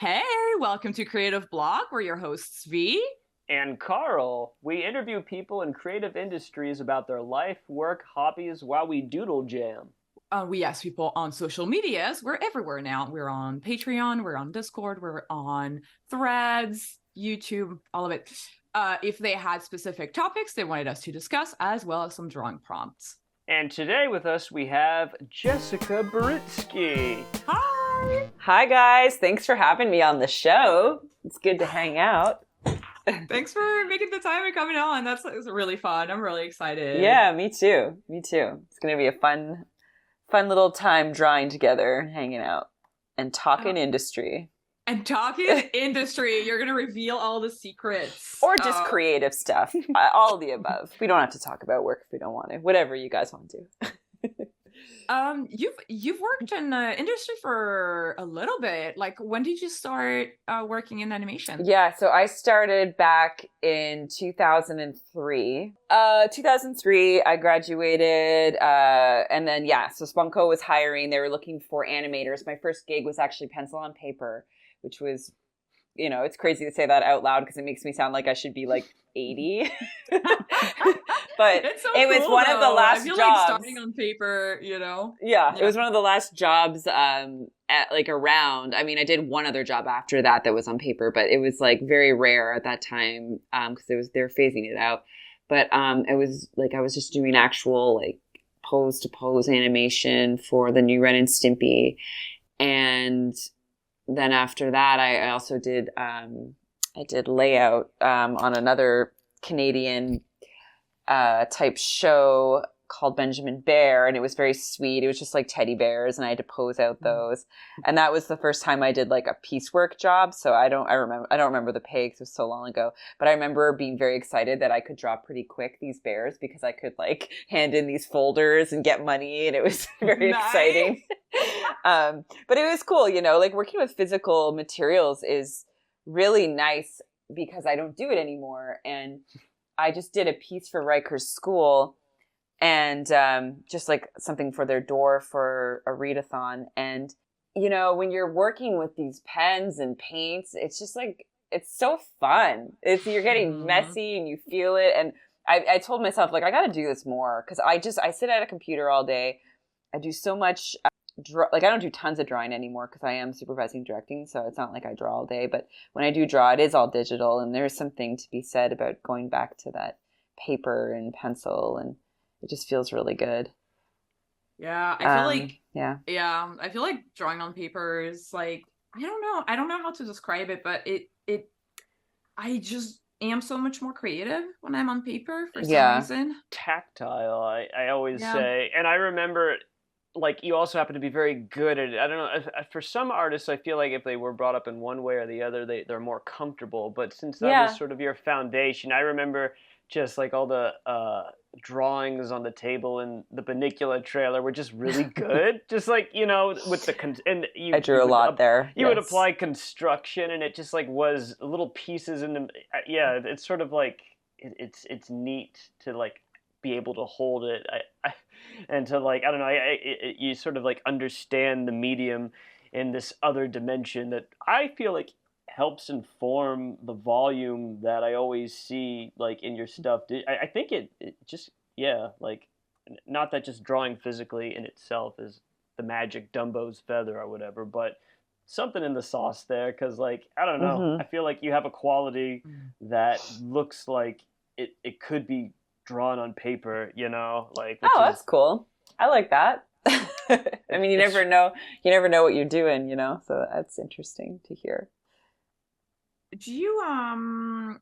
Hey, welcome to Creative Block. We're your hosts, VEE and KARL. We interview people in creative industries about their life, work, hobbies while we doodle jam. We ask people on social medias. We're everywhere now. We're on Patreon, we're on Discord, we're on Threads, YouTube, all of it. If they had specific topics they wanted us to discuss, as well as some drawing prompts. And today with us we have Jessica Borutski. Hi! Hi guys, thanks for having me on the show. It's good to hang out. Thanks for making the time and coming on. That's really fun. I'm really excited. Yeah, me too. It's gonna be a fun little time drawing together, hanging out, and talking industry. And talking industry, you're gonna reveal all the secrets. Or just creative stuff. All of the above. We don't have to talk about work if we don't want to. Whatever you guys want to. You've worked in the industry for a little bit. Like, when did you start working in animation? Yeah, so I started back in 2003. 2003, I graduated, and then so Spunko was hiring. They were looking for animators. My first gig was actually pencil on paper, which was, it's crazy to say that out loud because it makes me sound like I should be like 80. But it's so it was cool, one of the last I feel jobs. like starting on paper, Yeah, it was one of the last jobs around. I mean, I did one other job after that was on paper, but it was like very rare at that time because they were phasing it out. But it was like I was just doing actual like pose to pose animation for the new Ren and Stimpy, and then after that, I also did layout on another Canadian type show called Benjamin Bear, and it was very sweet. It was just like teddy bears, and I had to pose out those. And that was the first time I did like a piecework job. So I don't remember the pay because it was so long ago. But I remember being very excited that I could draw pretty quick these bears because I could like hand in these folders and get money, and it was very exciting. But it was cool, like working with physical materials is really nice because I don't do it anymore. And I just did a piece for Rikers School and just like something for their door for a readathon. And, when you're working with these pens and paints, it's just like, it's so fun. You're getting messy and you feel it. And I told myself, like, I got to do this more because I sit at a computer all day. I do so much. I don't do tons of drawing anymore because I am supervising directing, so it's not like I draw all day. But when I do draw, it is all digital, and there's something to be said about going back to that paper and pencil, and it just feels really good. Yeah, I feel like I feel like drawing on paper is like, I don't know how to describe it, but I just am so much more creative when I'm on paper for some reason. Tactile, I always say, and I remember. Like, you also happen to be very good at it. I don't know. For some artists, I feel like if they were brought up in one way or the other, they're more comfortable. But since that was sort of your foundation, I remember just like all the drawings on the table in the Bunnicula trailer were just really good. Just like, with the... I drew a lot there. You would apply construction, and it just like was little pieces in the... it's sort of like... It's neat to like be able to hold it. And to like, I don't know, you sort of like understand the medium in this other dimension that I feel like helps inform the volume that I always see like in your stuff. I think it just, like, not that just drawing physically in itself is the magic Dumbo's feather or whatever, but something in the sauce there, because like, I don't know, I feel like you have a quality that looks like it could be drawn on paper, like. That's cool. I like that. I mean, you never know what you're doing, so that's interesting to hear. Do you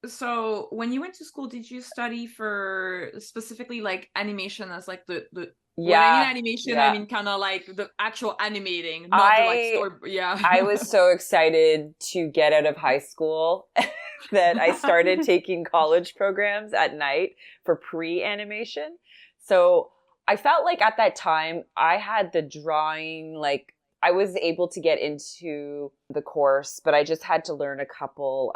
so when you went to school, did you study for specifically like animation as like the when I mean animation, I mean kind of like the actual animating, not the like story. I was so excited to get out of high school that I started taking college programs at night for pre-animation. So I felt like at that time I had the drawing, like I was able to get into the course, but I just had to learn a couple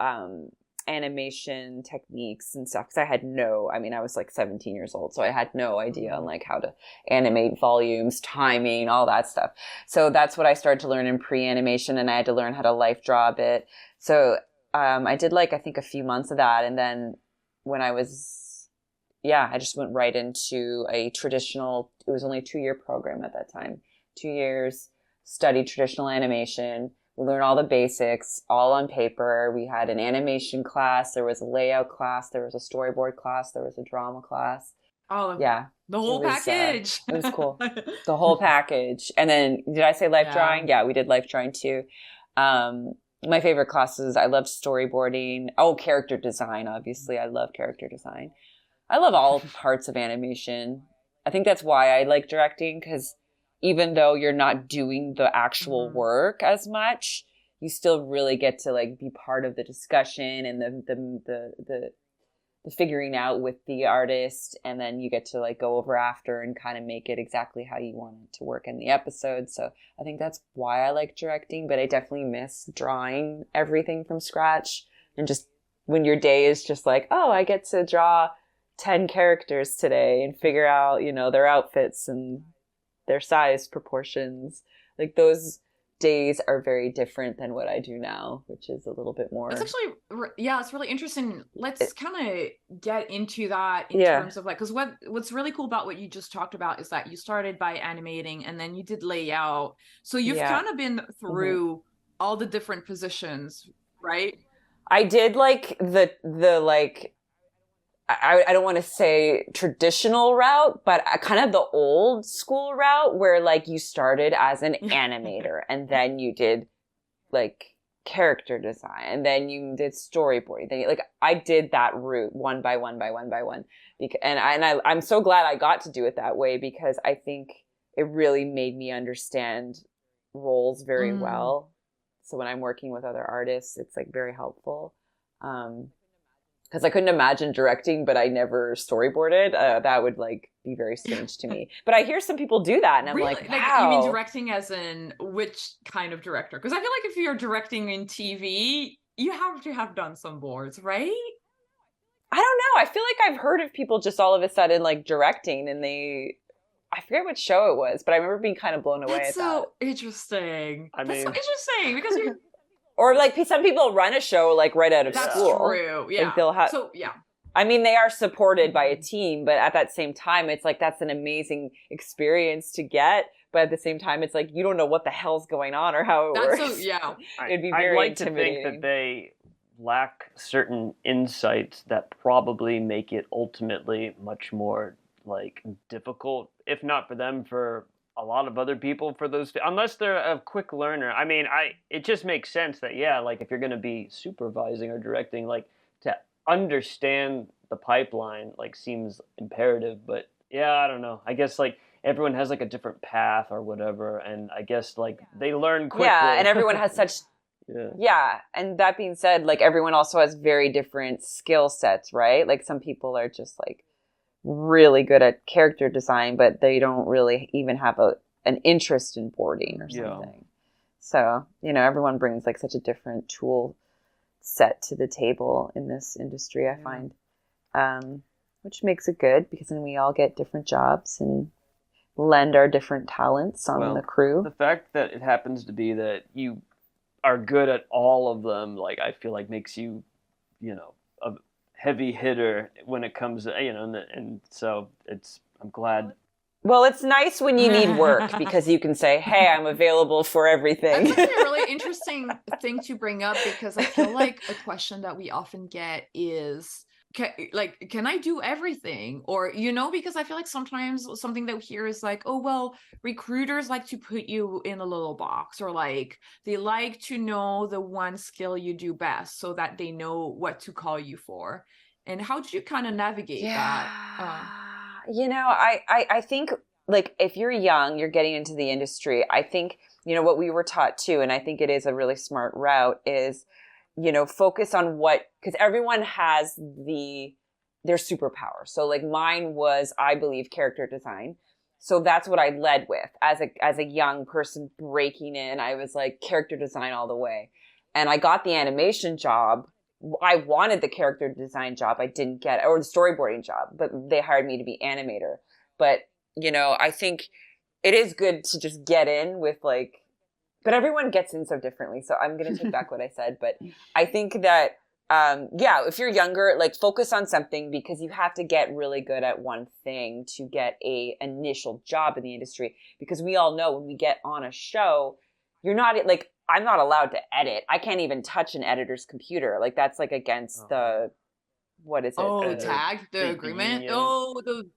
animation techniques and stuff, because I was like 17 years old, so I had no idea on like how to animate volumes, timing, all that stuff. So that's what I started to learn in pre-animation, and I had to learn how to life draw a bit. So I did like, I think a few months of that, and then when I just went right into a traditional, it was only a 2-year program at that time, 2 years, studied traditional animation. We learned all the basics, all on paper. We had an animation class. There was a layout class. There was a storyboard class. There was a drama class. The whole package. It was cool. The whole package. And then, did I say life drawing? Yeah, we did life drawing too. My favorite classes, I loved storyboarding. Oh, character design, obviously. I love character design. I love all parts of animation. I think that's why I like directing, because even though you're not doing the actual work as much, you still really get to like be part of the discussion and the figuring out with the artist, and then you get to like go over after and kind of make it exactly how you want it to work in the episode. So I think that's why I like directing, but I definitely miss drawing everything from scratch, and just when your day is just like, oh, I get to draw 10 characters today and figure out, their outfits and their size proportions. Like those days are very different than what I do now, which is a little bit more. It's actually, it's really interesting. Let's kind of get into that in terms of like, because what's really cool about what you just talked about is that you started by animating and then you did layout. So you've kind of been through all the different positions, right? I did like the like, I don't want to say traditional route, but kind of the old school route where like you started as an animator and then you did like character design and then you did storyboarding. Then like I did that route one by one. I'm so glad I got to do it that way, because I think it really made me understand roles very well. So when I'm working with other artists, it's like very helpful. Because I couldn't imagine directing, but I never storyboarded. That would like be very strange to me. But I hear some people do that, and I'm like, wow. You mean directing as in which kind of director? Because I feel like if you're directing in TV, you have to have done some boards, right? I don't know. I feel like I've heard of people just all of a sudden like directing, and I forget what show it was, but I remember being kind of blown away at that. That's so interesting. That's so interesting, because you're... Or like some people run a show like right out of school. That's true. Yeah. Like they'll have, I mean, they are supported by a team, but at that same time, it's like that's an amazing experience to get. But at the same time, it's like you don't know what the hell's going on or how it works. It'd be very intimidating. To think that they lack certain insights that probably make it ultimately much more like difficult, if not for them, for a lot of other people, for those, unless they're a quick learner. I mean, it just makes sense that like if you're going to be supervising or directing, like to understand the pipeline like seems imperative. But I don't know, I guess like everyone has like a different path or whatever, and I guess like they learn quickly. And everyone has such and that being said, like everyone also has very different skill sets, right? Like some people are just like really good at character design, but they don't really even have an interest in boarding or something. So, everyone brings like such a different tool set to the table in this industry, I find, which makes it good, because then we all get different jobs and lend our different talents on the crew. The fact that it happens to be that you are good at all of them, like I feel like makes you, a heavy hitter when it comes to, and so I'm glad. Well, it's nice when you need work, because you can say, hey, I'm available for everything. That's actually a really interesting thing to bring up, because I feel like a question that we often get is, can I do everything? Or, because I feel like sometimes something that we hear is like, oh, well, recruiters like to put you in a little box, or like they like to know the one skill you do best so that they know what to call you for. And how did you kind of navigate that? I think like if you're young, you're getting into the industry, I think, what we were taught too, and I think it is a really smart route, is focus on because everyone has their superpower. So like mine was, I believe, character design. So that's what I led with as a young person breaking in. I was like character design all the way. And I got the animation job I wanted the character design job. I didn't get it, or the storyboarding job, but they hired me to be animator. But, I think it is good to just get in with like, but everyone gets in so differently. So I'm going to take back what I said. But I think that, if you're younger, like focus on something, because you have to get really good at one thing to get a initial job in the industry. Because we all know when we get on a show, you're not like, I'm not allowed to edit. I can't even touch an editor's computer. Like that's like against what is it? Oh, the agreement.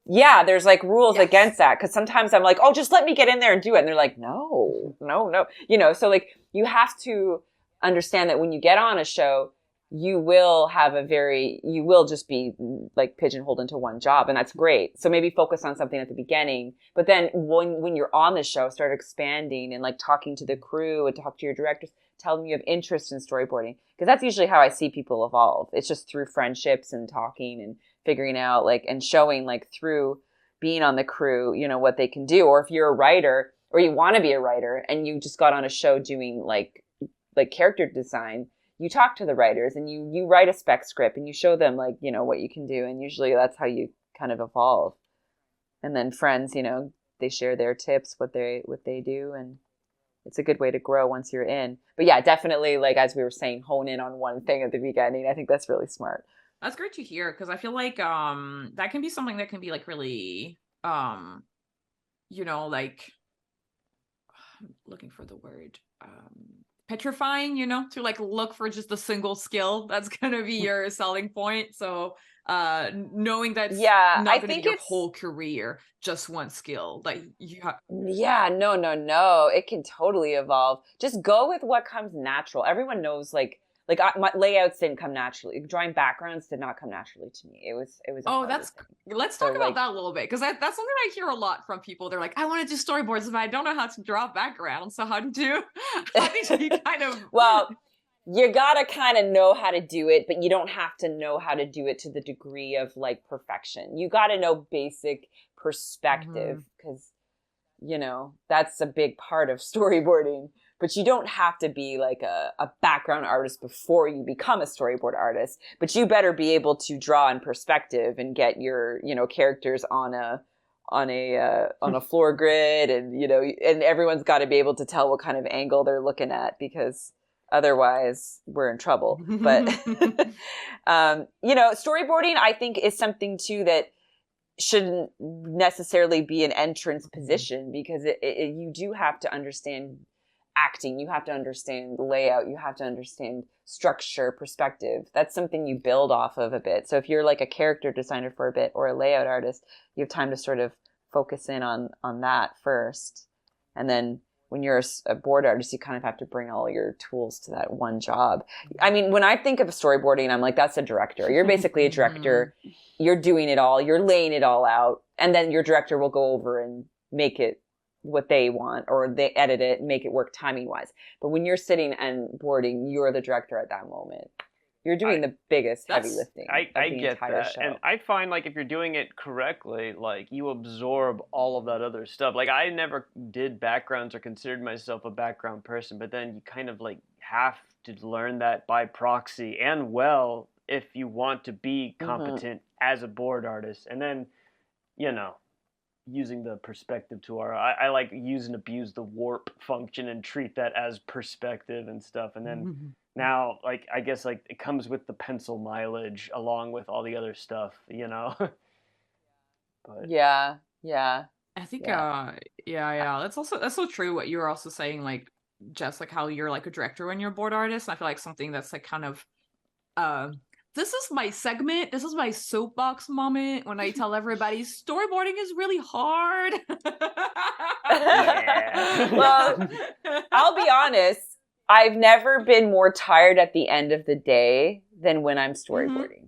Yeah, there's like rules against that. Cause sometimes I'm like, oh, just let me get in there and do it. And they're like, no. So like you have to understand that when you get on a show, you will just be like pigeonholed into one job, and that's great. So maybe focus on something at the beginning, but then when you're on the show, start expanding and like talking to the crew and talk to your directors, tell them you have interest in storyboarding, because that's usually how I see people evolve. It's just through friendships and talking and figuring out like, and showing like through being on the crew, what they can do. Or if you're a writer or you want to be a writer and you just got on a show doing like character design, you talk to the writers and you write a spec script and you show them like, what you can do. And usually that's how you kind of evolve. And then friends, they share their tips, what they do. And it's a good way to grow once you're in. But yeah, definitely, like, as we were saying, hone in on one thing at the beginning. I think that's really smart. That's great to hear, because I feel like that can be something that can be like really, like, I'm looking for the word, petrifying, to like look for just a single skill that's gonna be your selling point. So knowing that not gonna be your whole career, just one skill, like no, it can totally evolve. Just go with what comes natural. Everyone knows my layouts didn't come naturally. Drawing backgrounds did not come naturally to me. It was let's talk about that a little bit, because that's something I hear a lot from people. They're like, I want to do storyboards, but I don't know how to draw backgrounds. So how did you kind of well, you gotta kind of know how to do it, but you don't have to know how to do it to the degree of like perfection. You gotta know basic perspective, because that's a big part of storyboarding. But you don't have to be like a background artist before you become a storyboard artist. But you better be able to draw in perspective and get your characters on a floor grid, and and everyone's got to be able to tell what kind of angle they're looking at, because otherwise we're in trouble. But storyboarding, I think, is something too that shouldn't necessarily be an entrance position, because you do have to understand acting, you have to understand layout, you have to understand structure, perspective. That's something you build off of a bit. So if you're like a character designer for a bit, or a layout artist, you have time to sort of focus in on that first. And then when you're a board artist, you kind of have to bring all your tools to that one job. I mean, when I think of storyboarding, I'm like, that's a director. You're basically a director. You're doing it all. You're laying it all out. And then your director will go over and make it what they want, or they edit it and make it work timing wise. But when you're sitting and boarding, you're the director at that moment. You're doing the biggest heavy lifting. I get that. Show. And I find like if you're doing it correctly, like you absorb all of that other stuff. Like I never did backgrounds or considered myself a background person, but then you kind of like have to learn that by proxy, and well, if you want to be competent as a board artist. And then, using the perspective tool. I like use and abuse the warp function and treat that as perspective and stuff. And then now, like, I guess like it comes with the pencil mileage along with all the other stuff, But yeah. I think that's so true what you were also saying, like, Jess, like how you're like a director when you're a board artist. I feel like something that's like kind of this is my segment. This is my soapbox moment when I tell everybody storyboarding is really hard. Well, I'll be honest. I've never been more tired at the end of the day than when I'm storyboarding.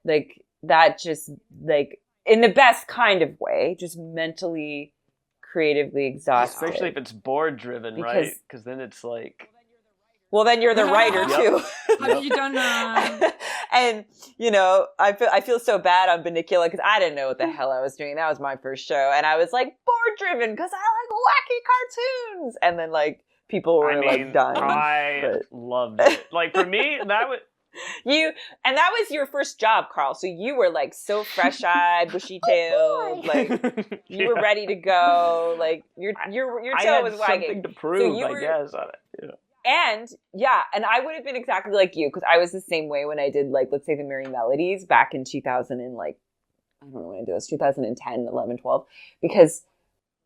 Like that, just like in the best kind of way, just mentally, creatively exhausted. Especially if it's board driven, right? Because then it's like, well, then you're the writer too. Have you done And I feel so bad on Bunnicula, because I didn't know what the hell I was doing. That was my first show, and I was like board driven because I like wacky cartoons. And then like people were like dying. I loved it. Like for me, that was and that was your first job, Karl. So you were like so fresh-eyed, bushy-tailed, like you were ready to go. Like your tail was wagging. Something to prove, I guess. And and I would have been exactly like you, because I was the same way when I did, like, let's say the Merry Melodies back in 2000 and like, I don't know when I did this, 2010, 11, 12, because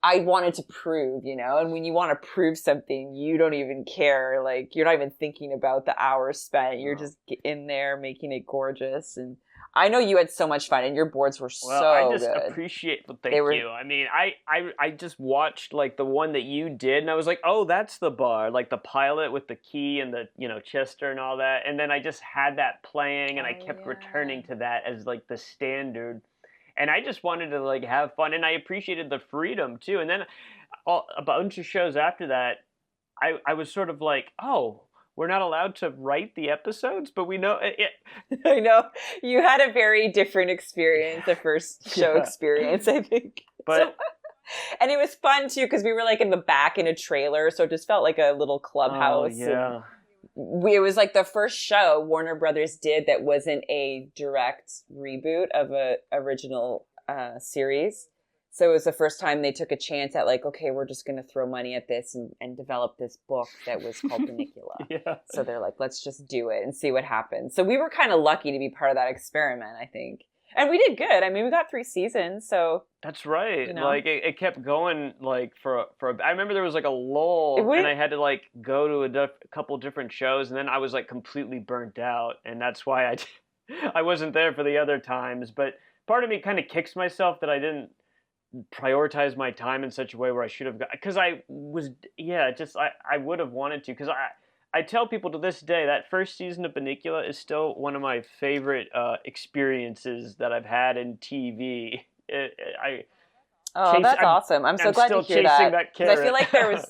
I wanted to prove, you know, and when you want to prove something, you don't even care. Like, you're not even thinking about the hours spent. You're just in there making it gorgeous. And I know you had so much fun, and your boards were so good. I just appreciate thank you. I mean, I just watched like the one that you did, and I was like, oh, that's the bar, like the pilot with the key and the, you know, Chester and all that. And then I just had that playing, and I kept returning to that as like the standard. And I just wanted to like have fun, and I appreciated the freedom too. And then a bunch of shows after that, I was sort of like, oh, we're not allowed to write the episodes, but we know it. I know. You had a very different experience, the first show experience, I think. But and it was fun too, because we were like in the back in a trailer, so it just felt like a little clubhouse. Oh, yeah. It was like the first show Warner Brothers did that wasn't a direct reboot of a original series. So it was the first time they took a chance at like, okay, we're just going to throw money at this and develop this book that was called Bunnicula. So they're like, let's just do it and see what happens. So we were kind of lucky to be part of that experiment, I think. And we did good. I mean, we got 3 seasons, so... That's right. You know? Like, it kept going, like, I remember there was, like, a lull, and I had to, like, go to a couple different shows, and then I was, like, completely burnt out, and that's why I wasn't there for the other times. But part of me kind of kicks myself that I didn't prioritize my time in such a way where I should have got... Because I was... Yeah, just... I would have wanted to, because I tell people to this day that first season of Bunnicula is still one of my favorite experiences that I've had in TV. That's awesome. I'm so glad to hear that. Because I feel like there was...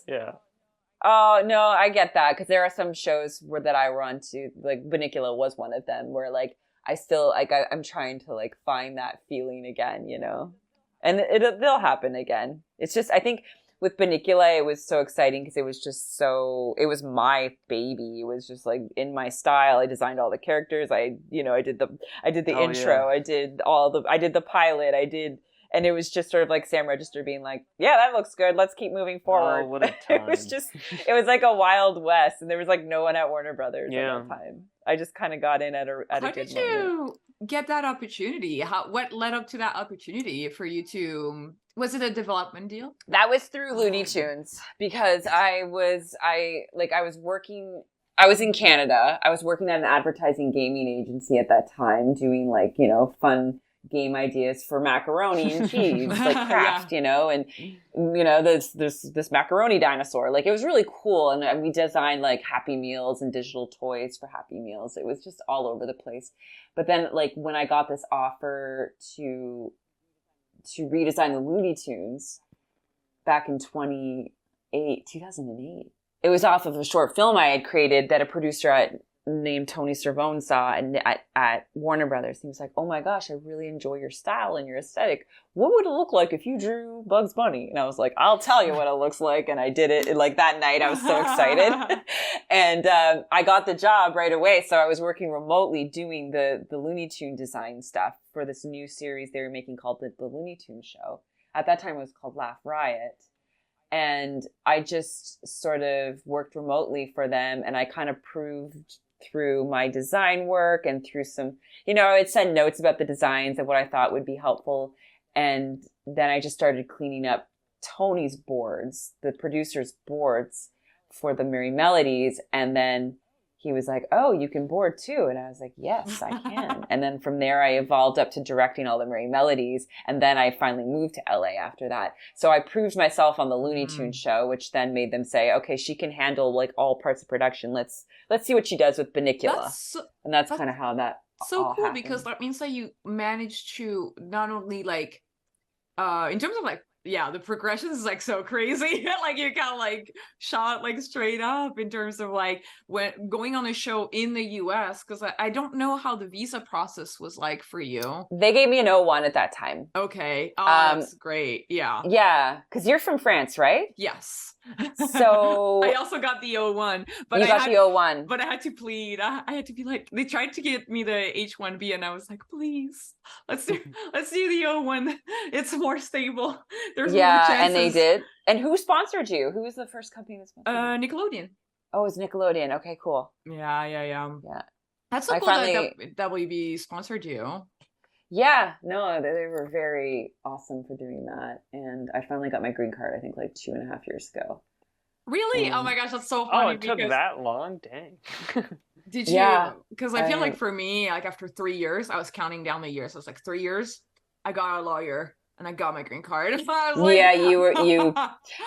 Oh, no, I get that. Because there are some shows that I run to, like Bunnicula was one of them, where like I still, like I'm trying to like find that feeling again, you know? And it'll happen again. It's just, I think... With Bunnicula, it was so exciting because it was just so, it was my baby. It was just like in my style. I designed all the characters. I did the intro. Yeah. I did the pilot. And it was just sort of like Sam Register being like, yeah, that looks good. Let's keep moving forward. Oh, what a time. It was like a Wild West, and there was like no one at Warner Brothers at that time. I just kind of got in at a good moment. How did you get that opportunity? What led up to that opportunity for you to... Was it a development deal? That was through Looney Tunes, because I was in Canada. I was working at an advertising gaming agency at that time, doing like, you know, fun game ideas for macaroni and cheese, like craft, you know, and you know, there's this macaroni dinosaur. Like, it was really cool, and we designed like Happy Meals and digital toys for Happy Meals. It was just all over the place. But then, like, when I got this offer to redesign the Looney Tunes back in 2008. It was off of a short film I had created that a producer named Tony Cervone saw at Warner Brothers. He was like, oh my gosh, I really enjoy your style and your aesthetic. What would it look like if you drew Bugs Bunny? And I was like, I'll tell you what it looks like. And I did it like that night. I was so excited. And I got the job right away. So I was working remotely doing the Looney Tune design stuff for this new series they were making called the Looney Tunes Show. At that time, it was called Laugh Riot. And I just sort of worked remotely for them. And I kind of proved through my design work and through some, you know, I would send notes about the designs and what I thought would be helpful. And then I just started cleaning up Tony's boards, the producer's boards for the Merry Melodies. And then he was like, oh, you can board too. And I was like, yes, I can. And then from there, I evolved up to directing all the Merry Melodies. And then I finally moved to LA after that. So I proved myself on the Looney Tunes Show, which then made them say, okay, she can handle like all parts of production. Let's see what she does with Bunnicula. And that's kind of how that so cool happened. Because that means that you managed to not only like in terms of like yeah, the progression is like so crazy. Like you kind of like shot like straight up in terms of like when going on a show in the US, because I don't know how the visa process was like for you. They gave me an O1 at that time. Okay. Oh, that's great. Yeah. Yeah, because you're from France, right? Yes. So I also got the O1, but you got the O1. But I had to plead. I had to be like, they tried to get me the H1B, and I was like, please, let's do the O1. It's more stable. There's more chances. And they did. And who sponsored you? Who was the first company that sponsored you? Nickelodeon. Oh, it's Nickelodeon. Okay, cool. Yeah. That's so I cool finally... that WB sponsored you. Yeah, no, they were very awesome for doing that. And I finally got my green card, I think like 2.5 years ago. Really? Oh my gosh, that's so funny. Oh, it took that long? Dang. Did you? Yeah. Because I feel like for me, like after 3 years, I was counting down the years. So it's like 3 years, I got a lawyer and I got my green card. I was like, yeah,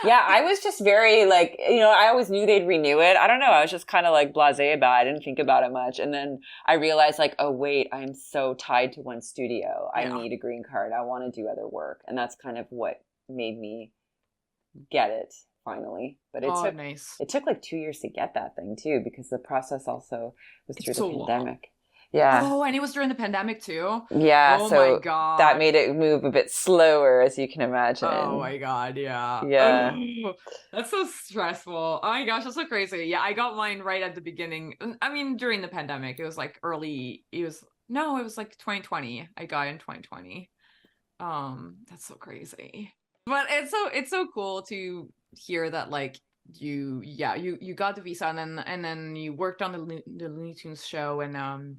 yeah, I was just very like, I always knew they'd renew it. I don't know. I was just kind of like blasé about it. I didn't think about it much. And then I realized like, oh wait, I'm so tied to one studio. I need a green card. I want to do other work. And that's kind of what made me get it finally. But it took like 2 years to get that thing too, because the process also was through the pandemic. Long. Yeah. Oh, and it was during the pandemic too? Yeah. Oh so my God. That made it move a bit slower, as you can imagine. Oh my God, yeah. Yeah. Oh, that's so stressful. Oh my gosh, that's so crazy. Yeah, I got mine right at the beginning. I mean, during the pandemic. It was like it was like 2020. I got in 2020. That's so crazy. But it's so cool to hear that like you got the visa and then you worked on the Looney Tunes show and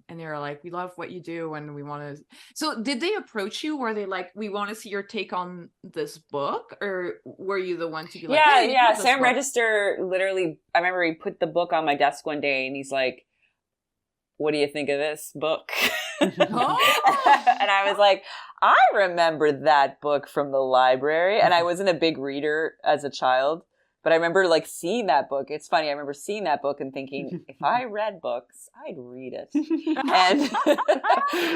they were like, we love what you do and we want to. So did they approach you? Were they like, we want to see your take on this book, or were you the one to be like, yeah, Sam Register literally, I remember he put the book on my desk one day and he's like, what do you think of this book? And I was like, I remember that book from the library, and I wasn't a big reader as a child. But I remember like seeing that book. It's funny. I remember seeing that book and thinking, if I read books, I'd read it.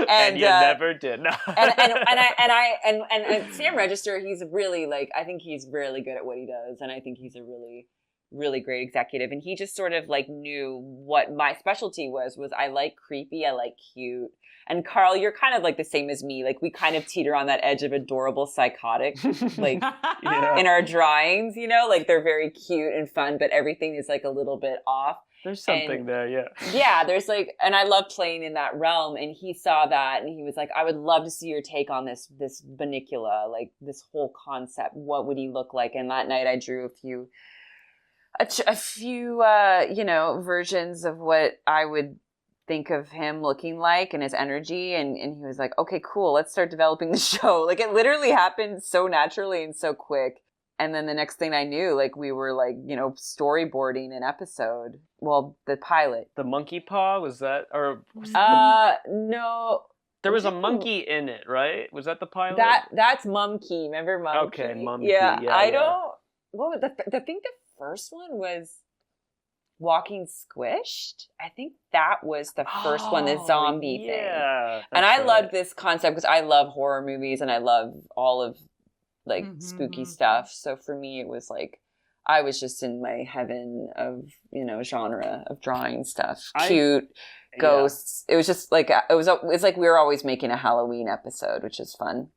And you never did. No. and Sam Register, he's really like, I think he's really good at what he does, and I think he's a really, really great executive. And he just sort of like knew what my specialty was I like creepy, I like cute. And Karl, you're kind of like the same as me. Like we kind of teeter on that edge of adorable psychotic, like in our drawings, like they're very cute and fun, but everything is like a little bit off. There's something there, yeah. Yeah, there's like, and I love playing in that realm. And he saw that and he was like, I would love to see your take on this Bunnicula, like this whole concept. What would he look like? And that night I drew a few versions of what I would think of him looking like and his energy, and he was like, okay, cool, let's start developing the show. Like it literally happened so naturally and so quick. And then the next thing I knew, like we were like, storyboarding an episode. Well, the pilot. The monkey paw, was that, or no. There was a monkey in it, right? Was that the pilot? That's Mumkey. Remember Mumkey? Okay, Mumkey. Yeah, I don't. What was the thing? The first one was Walking Squished. I think that was the first one, the zombie thing. Yeah, and I loved this concept because I love horror movies and I love all of like spooky stuff. So for me, it was like I was just in my heaven of genre of drawing stuff, cute ghosts. It was just like it's like we were always making a Halloween episode, which is fun.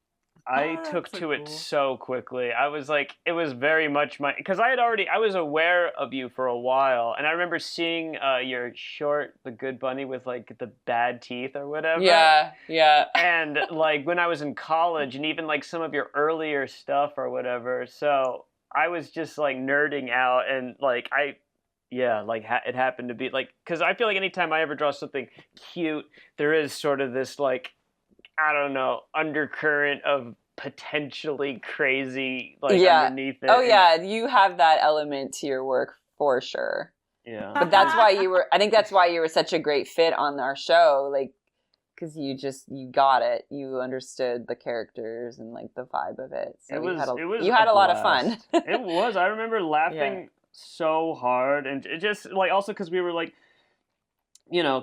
I took to it so quickly. I was like, it was very much because I was aware of you for a while, and I remember seeing your short, The Good Bunny with like the bad teeth or whatever. Yeah. And like when I was in college, and even like some of your earlier stuff or whatever. So I was just like nerding out, and like it happened to be like, because I feel like anytime I ever draw something cute, there is sort of this like, I don't know, undercurrent of potentially crazy underneath it. Oh yeah, you have that element to your work for sure. Yeah. But I think that's why you were such a great fit on our show, like, because you got it. You understood the characters and like the vibe of it. So you had a lot of fun. It was. I remember laughing so hard, and it just like, also because we were like,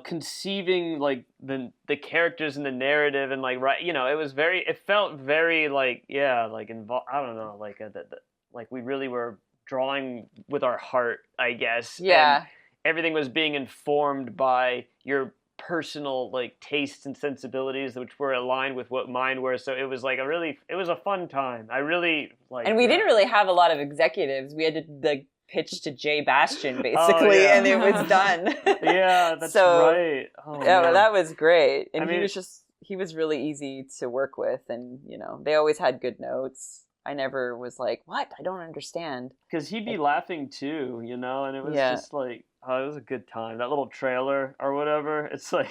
conceiving like the characters and the narrative and like it felt very like like involved. I don't know, like like we really were drawing with our heart, I guess. Yeah. And everything was being informed by your personal like tastes and sensibilities, which were aligned with what mine were. So it was like it was a fun time. I really like. And we didn't really have a lot of executives. We had to like pitch to Jay Bastian basically, and it was done. Yeah, that's right. Oh, yeah, man. that was great. And I mean, he was really easy to work with, and they always had good notes. I never was like, what? I don't understand. Because he'd be laughing too, and it was just like, oh, it was a good time. That little trailer or whatever. It's like,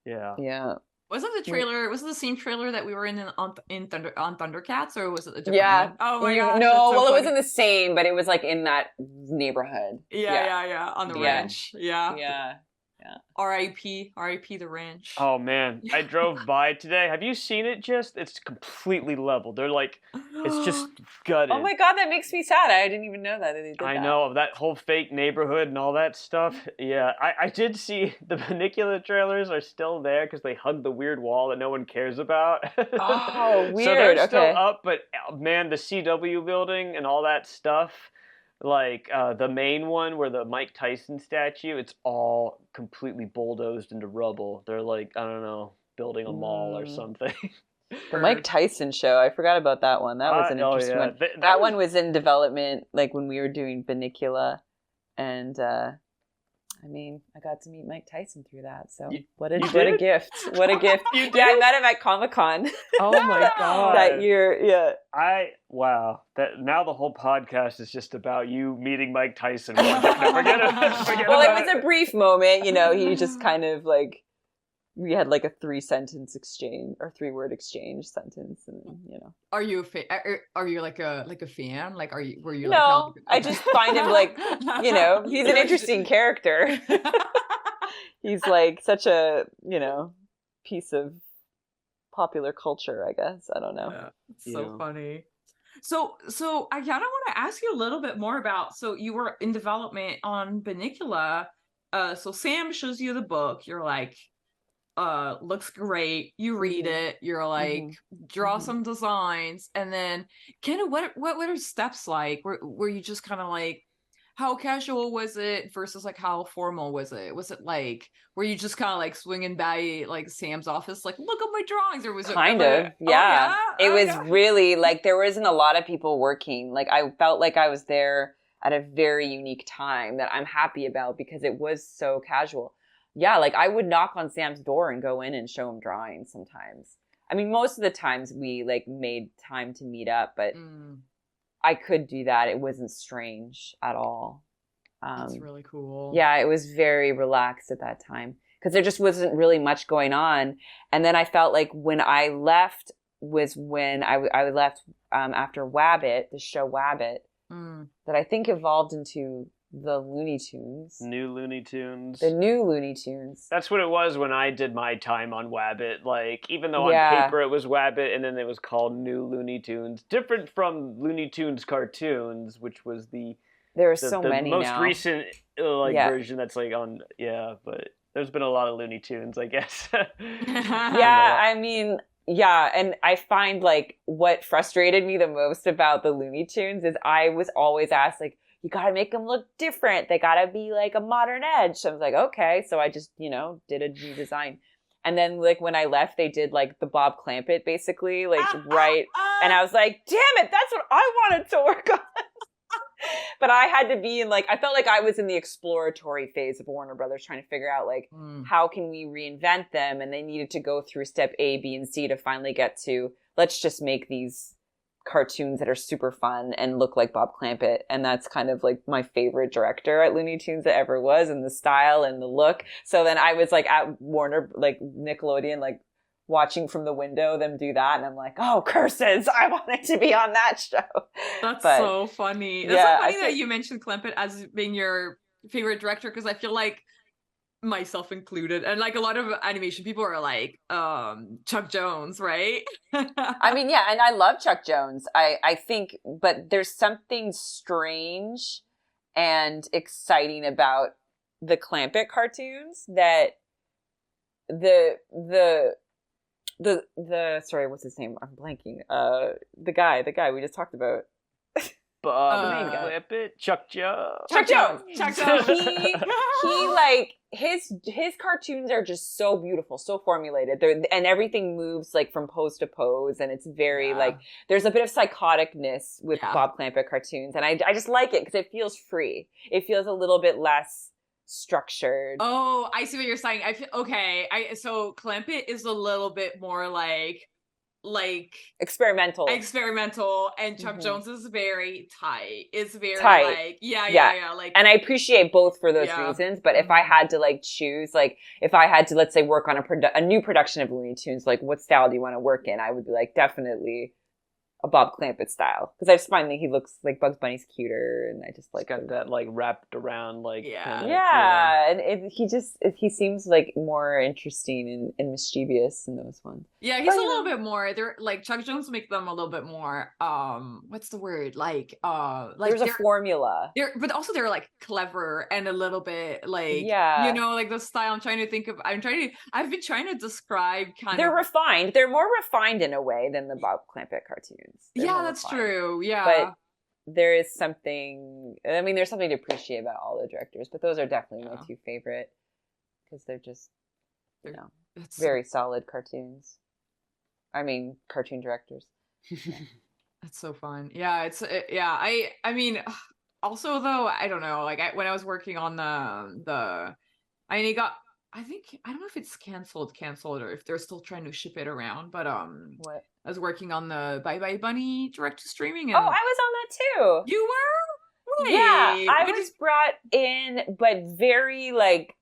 yeah. Yeah. Wasn't the trailer? Was it the same trailer that we were on Thundercats, or was it a different one? Oh my gosh! No, well, it wasn't the same, but it was like in that neighborhood. Yeah. On the ranch. Yeah. Yeah. R.I.P. the ranch. Oh man, I drove by today. Have you seen it? It's completely leveled. They're like, it's just gutted. Oh my god, that makes me sad. I didn't even know that they did that. I know, that whole fake neighborhood and all that stuff. Yeah, I did see the Bunnicula trailers are still there because they hugged the weird wall that no one cares about. Oh, weird. So they're still up, but man, the CW building and all that stuff. Like the main one where the Mike Tyson statue, it's all completely bulldozed into rubble. They're like, I don't know, building a mall or something. The Mike Tyson show, I forgot about that one. That was an interesting one. That one was in development, like when we were doing Bunnicula, and I mean, I got to meet Mike Tyson through that. So what a gift! What a gift! Yeah, I met him at Comic-Con. Oh my god! That year, yeah. Wow. That now the whole podcast is just about you meeting Mike Tyson. Forget it. Well, it was a brief moment. He just kind of like. We had like a 3-sentence exchange or 3-word exchange sentence, and Are you are you like a fan? Like, were you? No, I just find him like, he's an interesting character. He's like such a piece of popular culture, I guess. I don't know. Yeah, it's so funny. So I kind of want to ask you a little bit more about. So you were in development on Bunnicula. So Sam shows you the book. You're like. Looks great. You read it. You're like, draw some designs, and then kind of what are steps like? Were you just kind of like, how casual was it versus like how formal was it? Was it like, were you just kind of like swinging by like Sam's office, like, look at my drawings, or was it kind of? Yeah, it was really like there wasn't a lot of people working. Like I felt like I was there at a very unique time that I'm happy about because it was so casual. Yeah, like I would knock on Sam's door and go in and show him drawings sometimes. I mean, most of the times we like made time to meet up, but I could do that. It wasn't strange at all. That's really cool. Yeah, it was very relaxed at that time because there just wasn't really much going on. And then I felt like when I left was when I left after Wabbit, the show Wabbit, that I think evolved into the Looney Tunes. New Looney Tunes. The new Looney Tunes. That's what it was when I did my time on Wabbit. Like, even though on paper it was Wabbit, and then it was called New Looney Tunes. Different from Looney Tunes cartoons, which was the most recent version that's like on, but there's been a lot of Looney Tunes, I guess. I mean... Yeah, and I find like what frustrated me the most about the Looney Tunes is I was always asked like, you gotta make them look different. They gotta be like a modern edge. So I was like, okay. So I just, did a new design. And then like when I left, they did like the Bob Clampett basically, like right. And I was like, damn it, that's what I wanted to work on. But I had to be in like, I felt like I was in the exploratory phase of Warner Brothers trying to figure out like, how can we reinvent them? And they needed to go through step A, B, and C to finally get to, let's just make these cartoons that are super fun and look like Bob Clampett. And that's kind of like my favorite director at Looney Tunes that ever was, and the style and the look. So then I was like at Warner, like Nickelodeon, like watching from the window them do that, and I'm like, oh, curses, I wanted to be on that show. That's so funny. That's so funny that you mentioned Clampett as being your favorite director, because I feel like, myself included, and like a lot of animation people are like Chuck Jones, right? I mean, yeah, and I love Chuck Jones. I think, but there's something strange and exciting about the Clampett cartoons that the sorry, what's his name? I'm blanking. The guy we just talked about. Bob Clampett, Chuck Jones. Chuck Jones. He like his cartoons are just so beautiful, so formulated. And everything moves like from pose to pose, and it's very like there's a bit of psychoticness with Bob Clampett cartoons, and I just like it because it feels free. It feels a little bit less structured. Oh, I see what you're saying. I feel okay. So Clampett is a little bit more like experimental, and Chuck Jones is very tight. It's very like like, and I appreciate both for those reasons. But if I had to like choose, like if I had to, let's say, work on a new production of Looney Tunes, like what style do you want to work in? I would be like definitely a Bob Clampett style, because I just find that he looks like Bugs Bunny's cuter, and I just like got that like wrapped around like and he seems like more interesting and mischievous in those ones. Yeah, he's a little bit more. They're like Chuck Jones make them a little bit more. What's the word? Like there's a formula. But also they're like clever and a little bit like you know, like the style. I've been trying to describe They're refined. They're more refined in a way than the Bob Clampett cartoons. That's true. Yeah. But there is something, I mean, there's something to appreciate about all the directors, but those are definitely my two favorite, because they're just, you know, very solid cartoons. I mean, cartoon directors. That's so fun. Yeah, I mean, also though, I don't know, like when I was working on I don't know if it's canceled or if they're still trying to ship it around, but what? I was working on the Bye Bye Bunny direct to streaming. And I was on that too. You were? Wait, yeah, I was brought in, but very like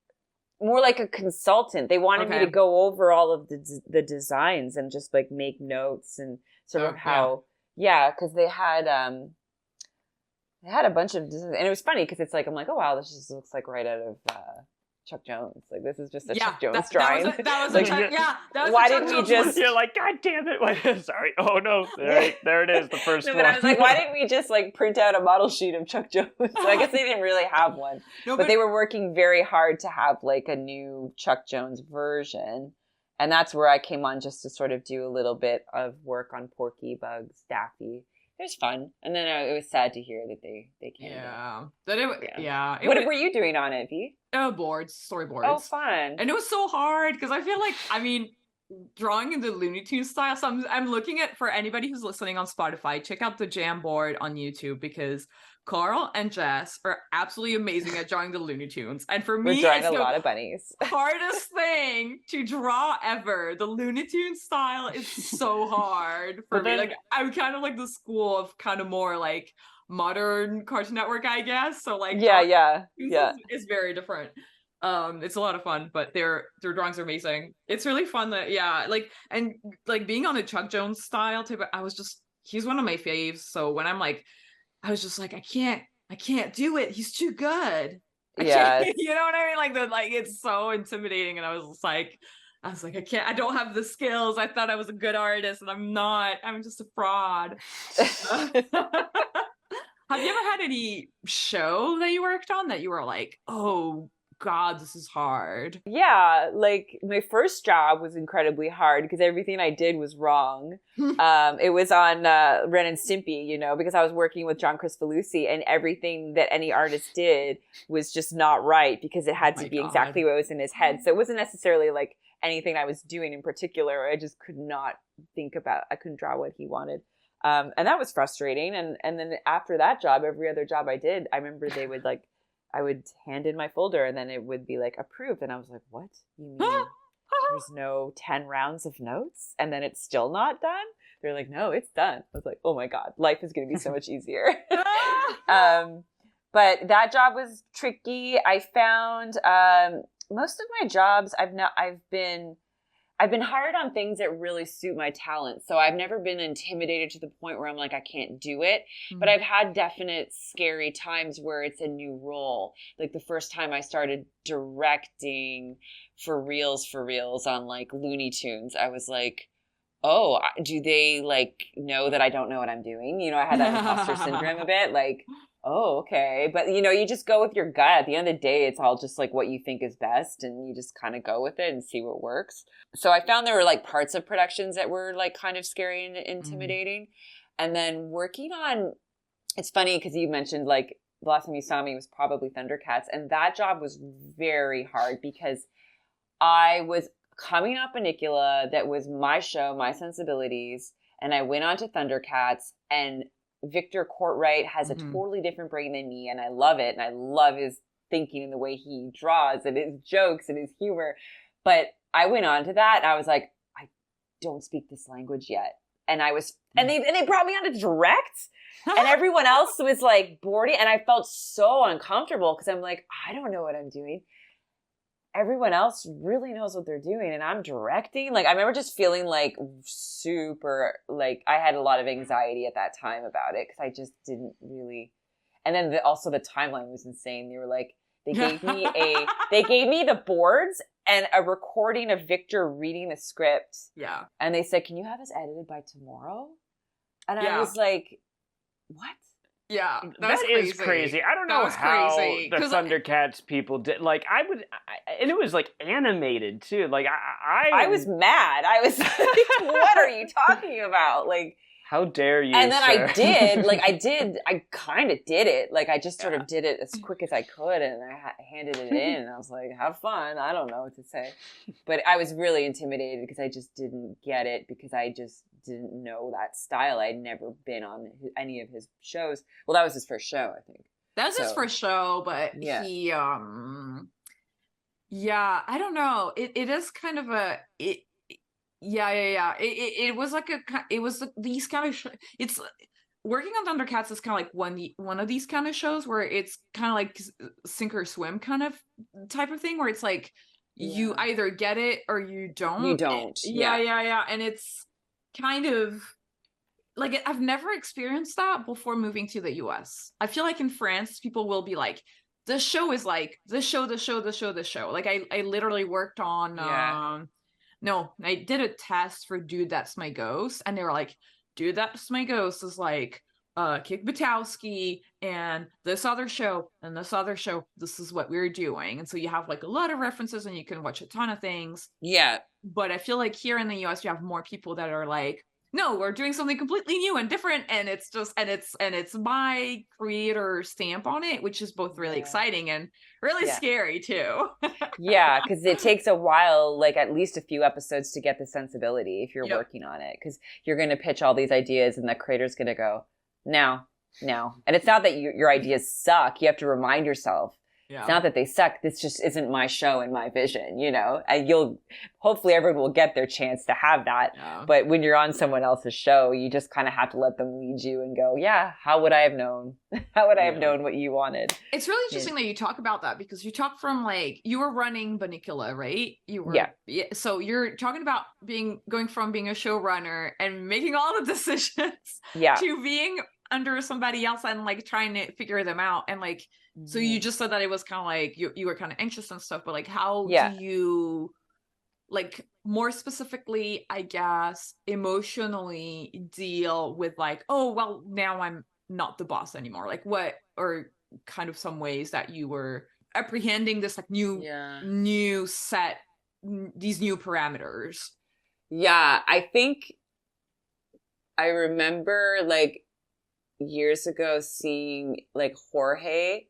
more like a consultant. They wanted me to go over all of the designs and just like make notes and sort of how because they had a bunch of designs, and it was funny because it's like I'm like, oh wow, this just looks like right out of Chuck Jones. Like this is just a Chuck Jones drawing. Why didn't we just? You're like, God damn it! Sorry. Oh no! There it is. The first one. But I was like, why didn't we just like print out a model sheet of Chuck Jones? So I guess they didn't really have one, but they were working very hard to have like a new Chuck Jones version, and that's where I came on just to sort of do a little bit of work on Porky, Bugs, Daffy. It was fun, and then it was sad to hear that they canceled. What were you doing on it, V? Storyboards. Oh, fun! And it was so hard because I feel like, I mean, drawing in the Looney Tunes style. So I'm looking at, for anybody who's listening on Spotify, check out the Jam board on YouTube, because Carl and Jess are absolutely amazing at drawing the Looney Tunes. And for me, we're drawing a lot of bunnies. Hardest thing to draw ever. The Looney Tunes style is so hard for me. Like, I'm kind of like the school of kind of more like modern Cartoon Network, I guess. So like, it's very different. It's a lot of fun, but their drawings are amazing. It's really fun that and being on a Chuck Jones style too. But he's one of my faves. So when I was just like, I can't do it. He's too good. Yeah. You know what I mean? Like it's so intimidating. And I was like, I don't have the skills. I thought I was a good artist, and I'm not. I'm just a fraud. Have you ever had any show that you worked on that you were like, oh God, this is hard? Yeah, like my first job was incredibly hard because everything I did was wrong. It was on Ren and Stimpy, you know, because I was working with John Cristofalusi, and everything that any artist did was just not right because it had to be exactly what was in his head. So it wasn't necessarily like anything I was doing in particular. I just could not I couldn't draw what he wanted. And that was frustrating. And then after that job, every other job I did, I remember they would I would hand in my folder and then it would be like approved. And I was like, what? You mean there's no 10 rounds of notes and then it's still not done? They're like, no, it's done. I was like, oh my God, life is going to be so much easier. But that job was tricky. I found most of my jobs I've been hired on things that really suit my talent. So I've never been intimidated to the point where I'm like, I can't do it. Mm-hmm. But I've had definite scary times where it's a new role. Like the first time I started directing for reals on like Looney Tunes, I was like, oh, do they like know that I don't know what I'm doing? You know, I had that imposter syndrome a bit. Like, oh, okay. But, you know, you just go with your gut. At the end of the day, it's all just like what you think is best, and you just kind of go with it and see what works. So I found there were like parts of productions that were like kind of scary and intimidating. And then working on, it's funny because you mentioned like the last time you saw me was probably Thundercats. And that job was very hard because I was coming off Bunnicula. That was my show, my sensibilities. And I went on to Thundercats, and Victor Courtwright has a totally different brain than me, and I love it. And I love his thinking and the way he draws and his jokes and his humor. But I went on to that, and I was like, I don't speak this language yet. And I was, and they brought me on to direct, and everyone else was like bored, and I felt so uncomfortable because I'm like, I don't know what I'm doing. Everyone else really knows what they're doing, and I'm directing. Like, I remember just feeling like super, like I had a lot of anxiety at that time about it because I just didn't really. And then also the timeline was insane. They were like, they gave me the boards and a recording of Victor reading the script. Yeah. And they said, can you have us edited by tomorrow? And I was like, what? Yeah, that is crazy. I don't know how the Thundercats people did. Like, and it was like animated too. Like, I was mad. I was like, "What are you talking about?" Like, how dare you? And then sir? I kind of did it. Like, I just sort of did it as quick as I could, and I handed it in. And I was like, "Have fun." I don't know what to say, but I was really intimidated because I just didn't get it because I just didn't know that style. I'd never been on any of his shows. Well, that was his first show, I think. That was his first show, but he, I don't know. It is kind of a, It was like these kind of, it's working on Thundercats is kind of like one of these kind of shows where it's kind of like sink or swim kind of type of thing where it's like, you either get it or you don't. You don't. Yeah. And it's kind of like, I've never experienced that before moving to the US. I feel like in France, people will be like, this show is like this show. Like I literally worked on, no, I did a test for Dude, That's My Ghost. And they were like, Dude, That's My Ghost is like, Kick Butowski and this other show and this other show. This is what we're doing. And so you have like a lot of references and you can watch a ton of things. Yeah. But I feel like here in the US, you have more people that are like, no, we're doing something completely new and different. And it's just, and it's my creator stamp on it, which is both really exciting and really scary too. Yeah. Cause it takes a while, like at least a few episodes to get the sensibility if you're working on it. Cause you're going to pitch all these ideas and the creator's going to go, no. And it's not that your ideas suck. You have to remind yourself. Yeah. It's not that they suck. This just isn't my show and my vision, you know? And hopefully everyone will get their chance to have that. Yeah. But when you're on someone else's show, you just kind of have to let them lead you and go, yeah, how would I have known? How would I have known what you wanted? It's really interesting that you talk about that because you talk from like, you were running Bunnicula, right? You were, so you're talking about going from being a showrunner and making all the decisions to being under somebody else and like trying to figure them out. And like, so you just said that it was kind of like you were kind of anxious and stuff, but like how do you like more specifically, I guess, emotionally deal with like, oh, well, now I'm not the boss anymore. Like what are kind of some ways that you were apprehending this like new set, these new parameters? Yeah, I think I remember like years ago seeing like Jorge.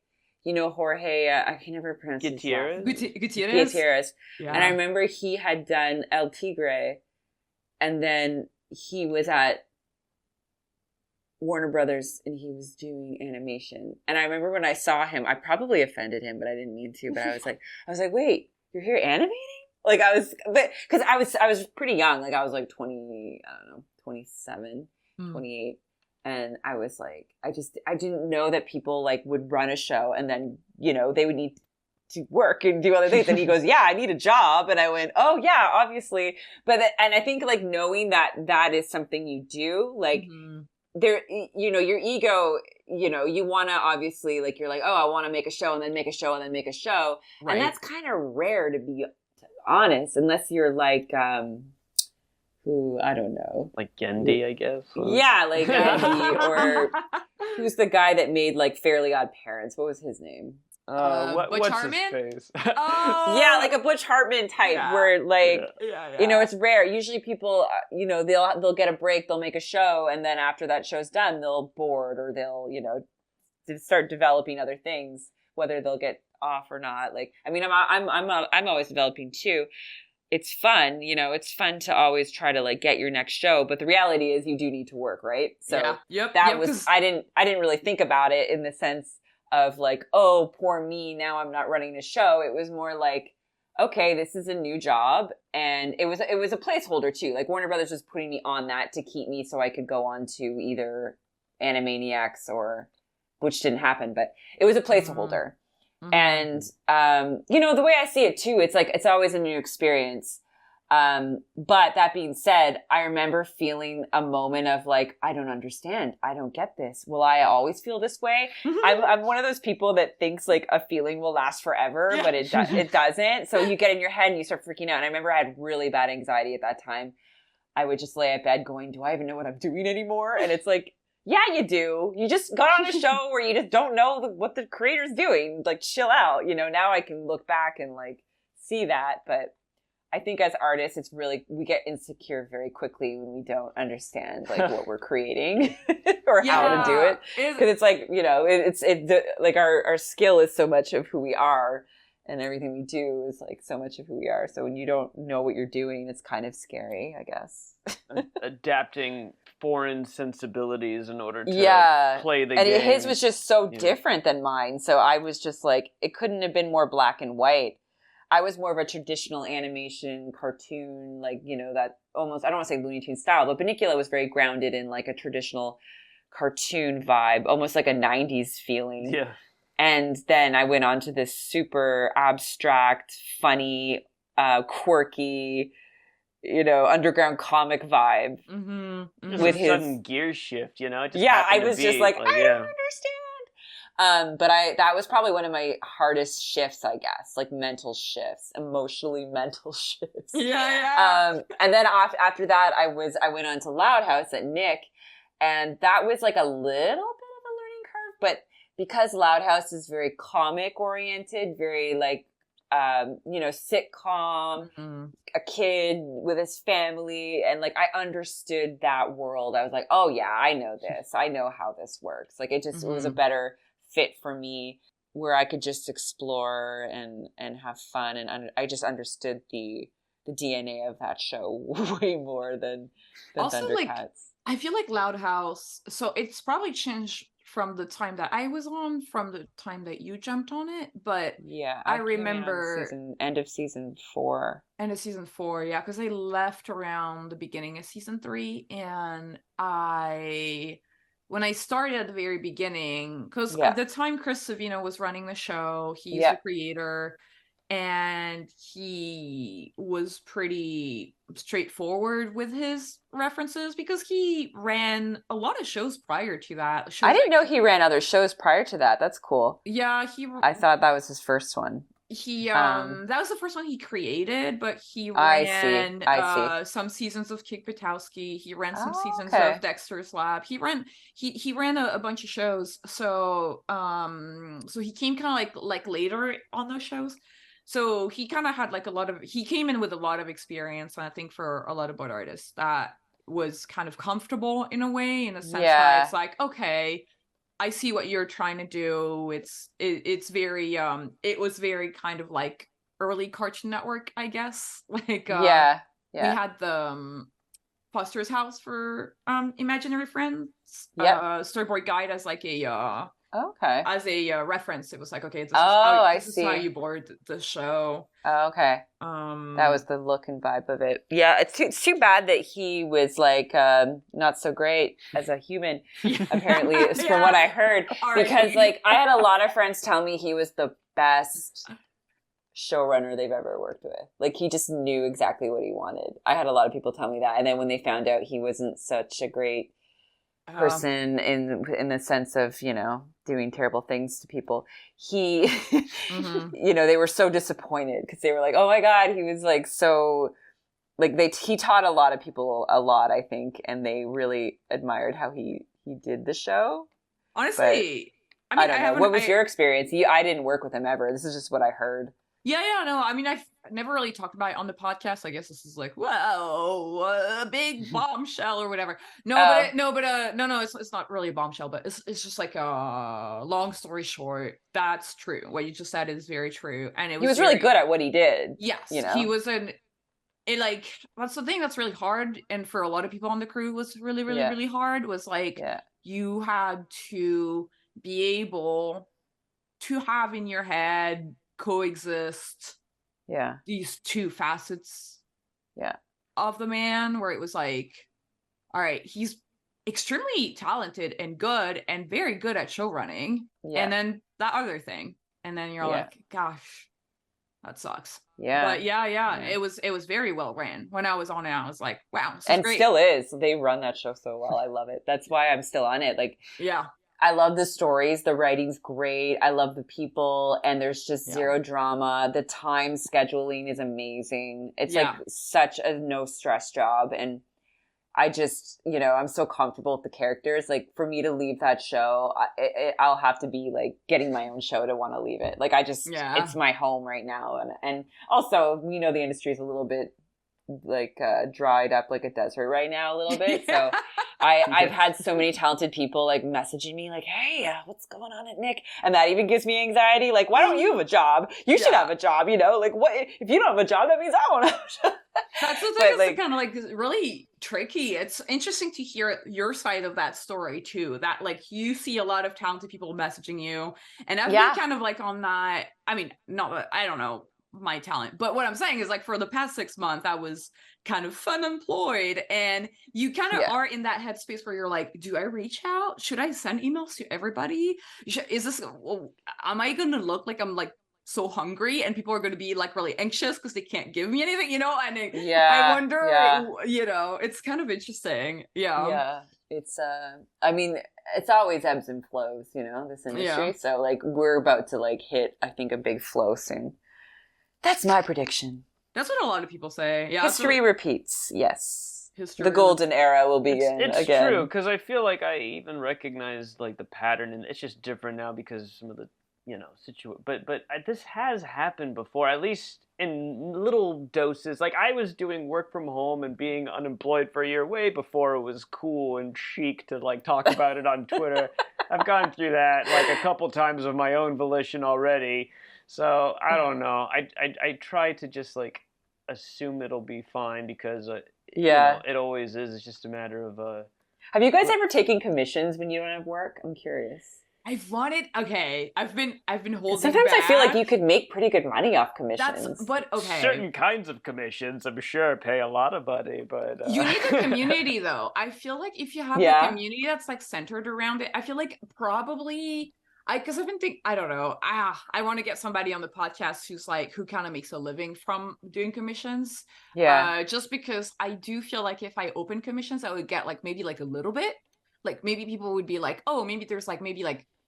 You know Jorge, I can never pronounce his name. Gutierrez. Yeah. And I remember he had done El Tigre, and then he was at Warner Brothers, and he was doing animation. And I remember when I saw him, I probably offended him, but I didn't mean to. But I was like, wait, you're here animating? Like because I was pretty young. Like I was like 20, I don't know, 27, 28. And I was like, I didn't know that people like would run a show and then, you know, they would need to work and do other things. And he goes, yeah, I need a job. And I went, oh yeah, obviously. And I think like knowing that is something you do, like there, you know, your ego, you know, you want to obviously like, you're like, oh, I want to make a show and then make a show and then make a show. Right. And that's kind of rare to be honest, unless you're like, who I don't know, like Gendy, I guess. Yeah, like Gendy, or Who's the guy that made like Fairly Odd Parents? What was his name? Butch what's Hartman? his face? Yeah, like a Butch Hartman type, where like, you know, it's rare. Usually people, you know, they'll get a break, they'll make a show, and then after that show's done, they'll board or they'll, you know, start developing other things, whether they'll get off or not. Like, I mean, I'm always developing too. It's fun, you know, it's fun to always try to like get your next show, but the reality is you do need to work, right? So I didn't really think about it in the sense of like, oh, poor me, now I'm not running the show. It was more like, okay, this is a new job, and it was a placeholder too. Like Warner Brothers was putting me on that to keep me so I could go on to either Animaniacs or, which didn't happen, but it was a placeholder. Mm-hmm. And, you know, the way I see it too, it's like, it's always a new experience. But that being said, I remember feeling a moment of like, I don't understand. I don't get this. Will I always feel this way? I'm one of those people that thinks like a feeling will last forever, but it doesn't. So you get in your head and you start freaking out. And I remember I had really bad anxiety at that time. I would just lay at bed going, do I even know what I'm doing anymore? And it's like, yeah, you do. You just got on a show where you just don't know what the creator's doing. Like, chill out. You know, now I can look back and like see that. But I think as artists, it's really, we get insecure very quickly when we don't understand like what we're creating or how to do it. Because it's like, you know, like our skill is so much of who we are, and everything we do is like so much of who we are. So when you don't know what you're doing, it's kind of scary, I guess. Adapting foreign sensibilities in order to play the game. And his was just so different than mine. So I was just like, it couldn't have been more black and white. I was more of a traditional animation cartoon, like, you know, that almost, I don't want to say Looney Tunes style, but Bunnicula was very grounded in like a traditional cartoon vibe, almost like a 90s feeling. Yeah. And then I went on to this super abstract, funny, quirky, you know, underground comic vibe. Mm-hmm. With his sudden gear shift, you know? It just I was just like, I don't understand. But that was probably one of my hardest shifts, I guess, like mental shifts, emotionally mental shifts. And then after that, I went on to Loud House at Nick, and that was like a little bit of a learning curve, but because Loud House is very comic oriented, very like, you know, sitcom, a kid with his family, and like I understood that world. I was like, oh yeah, I know this. I know how this works. Like it just it was a better fit for me, where I could just explore and have fun, and I just understood the DNA of that show way more than also, Thundercats. Like, I feel like Loud House, so it's probably changed from the time that I was on, from the time that you jumped on it, but yeah, I remember end of season 4. End of season 4, yeah, because I left around the beginning of season 3, and when I started at the very beginning, because at the time Chris Savino was running the show, he's the creator, and he was pretty straightforward with his references because he ran a lot of shows prior to that. I didn't know he ran other shows prior to that. That's cool. Yeah, I thought that was his first one. That was the first one he created, but he ran some seasons of Kick Buttowski. He ran some seasons of Dexter's Lab. He ran a bunch of shows. So so he came kind of like later on those shows. So he kind of had like he came in with a lot of experience, and I think for a lot of board artists that was kind of comfortable in a way, in a sense that it's like, okay, I see what you're trying to do. It's very it was very kind of like early Cartoon Network, I guess. Like we had the Foster's House for Imaginary Friends storyboard guide as like a as a reference. It was like, okay, this is how you board the show. That was the look and vibe of it. Yeah, it's too bad that he was like not so great as a human, apparently, from what I heard. Because like I had a lot of friends tell me he was the best showrunner they've ever worked with. Like he just knew exactly what he wanted. I had a lot of people tell me that, and then when they found out he wasn't such a great person in the sense of, you know, doing terrible things to people, he you know, they were so disappointed because they were like, oh my god, he was like so like he taught a lot of people a lot, I think, and they really admired how he did the show. Honestly, I don't know. What was your experience? I didn't work with him ever. This is just what I heard. Yeah, no. I mean, I've never really talked about it on the podcast. I guess this is like, whoa, a big bombshell or whatever. No, it's not really a bombshell, but it's just like a long story short. That's true. What you just said is very true, and he was really good at what he did. Yes, you know? he was that's the thing that's really hard, and for a lot of people on the crew was really, really, really hard. Was like you had to be able to have in your head coexist these two facets of the man, where it was like, all right, he's extremely talented and good and very good at show running, and then that other thing, and then you're like, gosh, that sucks. But it was very well ran. When I was on it, I was like, wow, this is great. Still is. They run that show so well. I love it. That's why I'm still on it. Like, I love the stories. The writing's great. I love the people, and there's just zero drama. The time scheduling is amazing. It's like such a no stress job, and I just, I'm so comfortable with the characters. Like, for me to leave that show, I'll have to be like getting my own show to want to leave it. Like, it's my home right now, and also we know the industry is a little bit like dried up like a desert right now a little bit. So I've had so many talented people like messaging me like, hey, what's going on at Nick? And that even gives me anxiety. Like, why don't you have a job? You should have a job, Like, what if you don't have a job, that means I won't have a job. That's the thing that's kind of like really tricky. It's interesting to hear your side of that story too. That like you see a lot of talented people messaging you, and I've been kind of like on that. I mean, I don't know my talent, but what I'm saying is like for the past 6 months I was kind of unemployed, and you kind of are in that headspace where you're like, do I reach out? Should I send emails to everybody? Am I gonna look like I'm like so hungry and people are going to be like really anxious because they can't give me anything, and I wonder, it's kind of interesting. It's I mean, it's always ebbs and flows, this industry. So like we're about to like hit, I think, a big flow soon. That's my prediction. That's what a lot of people say. History repeats. Yes. The golden era will begin again. It's true, because I feel like I even recognize like the pattern, and it's just different now because some of the but this has happened before, at least in little doses. Like, I was doing work from home and being unemployed for a year way before it was cool and chic to like talk about it on Twitter. I've gone through that like a couple times of my own volition already. So I don't know. I try to just like assume it'll be fine because it always is. It's just a matter of Have you guys ever taken commissions when you don't have work? I'm curious. I've wanted. Okay, I've been holding. Sometimes back. I feel like you could make pretty good money off commissions. But okay, certain kinds of commissions, I'm sure, pay a lot of money. But you need the community, though. I feel like if you have the community that's like centered around it, I feel like probably because I've been thinking. I don't know. I want to get somebody on the podcast who kind of makes a living from doing commissions. Just because I do feel like if I open commissions, I would get like maybe like a little bit. Like maybe people would be like, oh, maybe there's like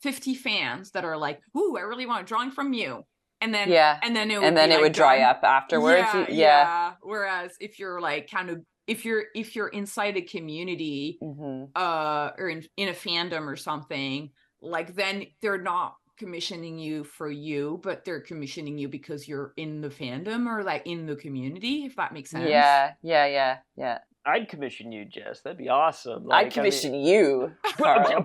50 fans that are like, ooh, I really want a drawing from you. And then it would dry up afterwards. Whereas if you're like if you're inside a community or in a fandom or something, like then they're not commissioning you for you, but they're commissioning you because you're in the fandom or like in the community, if that makes sense. Yeah. I'd commission you, Jess. That'd be awesome. Like, I'd commission you, Carl.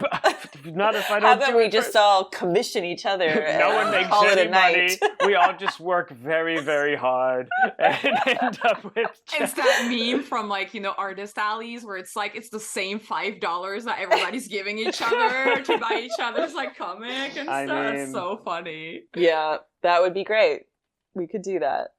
Not if I don't. How about we just all commission each other? No one makes any money. We all just work very, very hard and end up with. It's that meme from like artist alleys where it's like it's the same $5 that everybody's giving each other to buy each other's like comic and stuff. It's so funny. Yeah, that would be great. We could do that.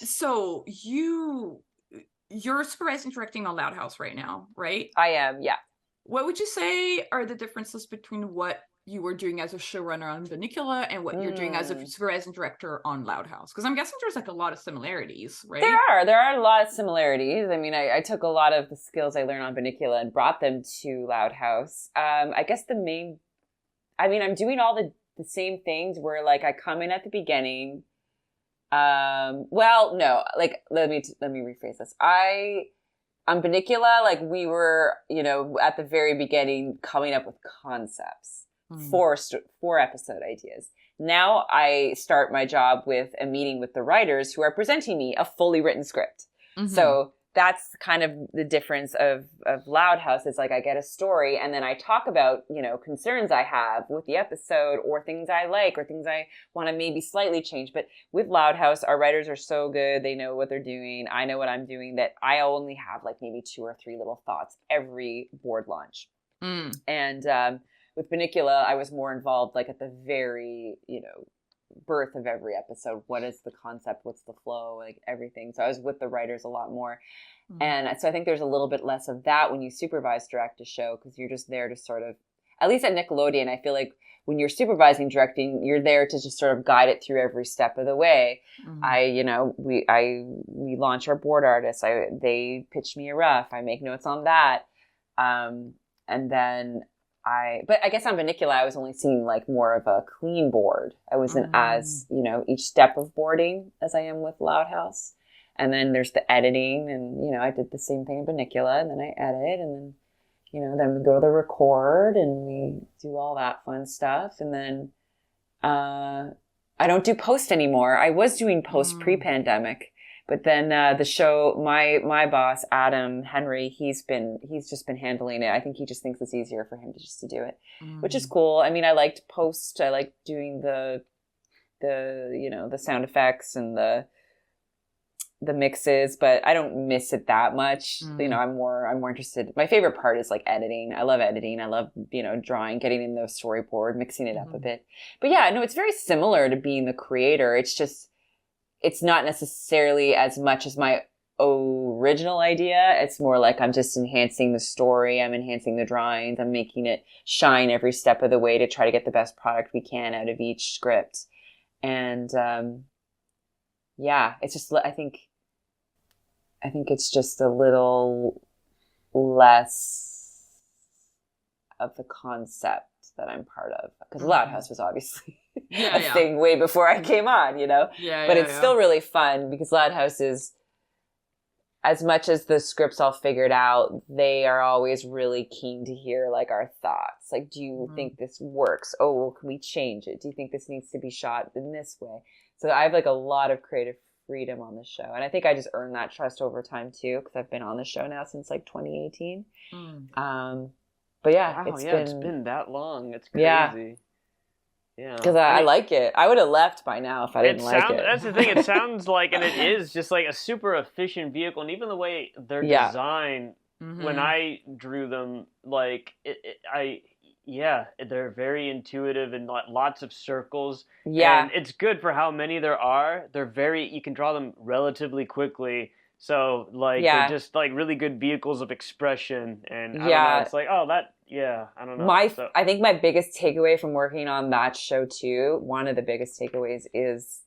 So you're supervising directing on Loud House right now, right? I am, yeah. What would you say are the differences between what you were doing as a showrunner on Bunnicula and what you're doing as a supervising director on Loud House? Because I'm guessing there's like a lot of similarities, right? There are a lot of similarities. I mean, I took a lot of the skills I learned on Bunnicula and brought them to Loud House. I guess I'm doing all the same things where like I come in at the beginning. Let me rephrase this. on Bunnicula, like we were, at the very beginning coming up with concepts for episode ideas. Now I start my job with a meeting with the writers who are presenting me a fully written script. Mm-hmm. So that's kind of the difference of Loud House. Is like I get a story and then I talk about, concerns I have with the episode or things I like or things I want to maybe slightly change. But with Loud House, our writers are so good. They know what they're doing. I know what I'm doing, that I only have like maybe 2 or 3 little thoughts every board launch. And with Bunnicula, I was more involved like at the very, birth of every episode. What is the concept? What's the flow? Like everything. So I was with the writers a lot more. And so I think there's a little bit less of that when you supervise direct a show, because you're just there to sort of, at least at Nickelodeon, I feel like when you're supervising directing, you're there to just sort of guide it through every step of the way. We launch our board artists. They pitch me a rough. I make notes on that. And then but I guess on Bunnicula, I was only seeing like more of a clean board. I wasn't as, each step of boarding as I am with Loud House. And then there's the editing, and, I did the same thing in Bunnicula, and then I edit, and then, then we go to the record and we do all that fun stuff. And then, I don't do post anymore. I was doing post pre-pandemic. But then the show, my boss, Adam Henry, he's just been handling it. I think he just thinks it's easier for him to do it, which is cool. I mean, I liked post. I liked doing the sound effects and the mixes, but I don't miss it that much. I'm more interested. My favorite part is like editing. I love editing. I love, drawing, getting in the storyboard, mixing it up a bit. But yeah, no, it's very similar to being the creator. It's just, it's not necessarily as much as my original idea. It's more like I'm just enhancing the story. I'm enhancing the drawings. I'm making it shine every step of the way to try to get the best product we can out of each script. And it's just, I think it's just a little less of the concept that I'm part of, because Loud House was obviously a thing way before I came on, but it's still really fun, because Loud House is, as much as the script's all figured out, they are always really keen to hear like our thoughts. Like, do you think this works? Oh, well, can we change it? Do you think this needs to be shot in this way? So I have like a lot of creative freedom on the show, and I think I just earned that trust over time too, because I've been on the show now since like 2018. But yeah, wow, it's been that long. It's crazy. Yeah, because I like it. I would have left by now if I didn't like it. That's the thing. It sounds like, and it is just like a super efficient vehicle, and even the way they're designed. When I drew them, like they're very intuitive and lots of circles. Yeah, and it's good for how many there are. You can draw them relatively quickly. So, like, they're just, like, really good vehicles of expression, and, I don't know, it's like, I don't know. I think my biggest takeaway from working on that show, too, one of the biggest takeaways is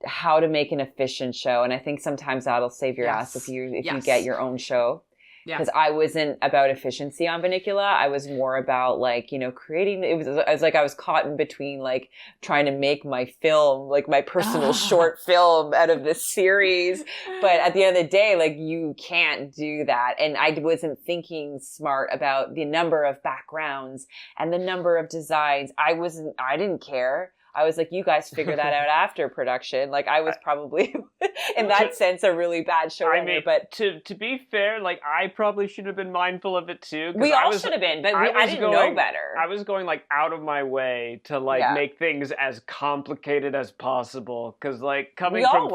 how to make an efficient show, and I think sometimes that'll save your ass if you get your own show. Because I wasn't about efficiency on Bunnicula. I was more about like, creating, I was caught in between like trying to make my film, like my personal short film out of this series. But at the end of the day, like you can't do that. And I wasn't thinking smart about the number of backgrounds and the number of designs. I didn't care. I was like, you guys figure that out after production. Like, I was probably, in that sense, a really bad showrunner. But to be fair, like, I probably should have been mindful of it too. We all should have been, but I didn't know better. I was going like out of my way to like make things as complicated as possible, because like coming from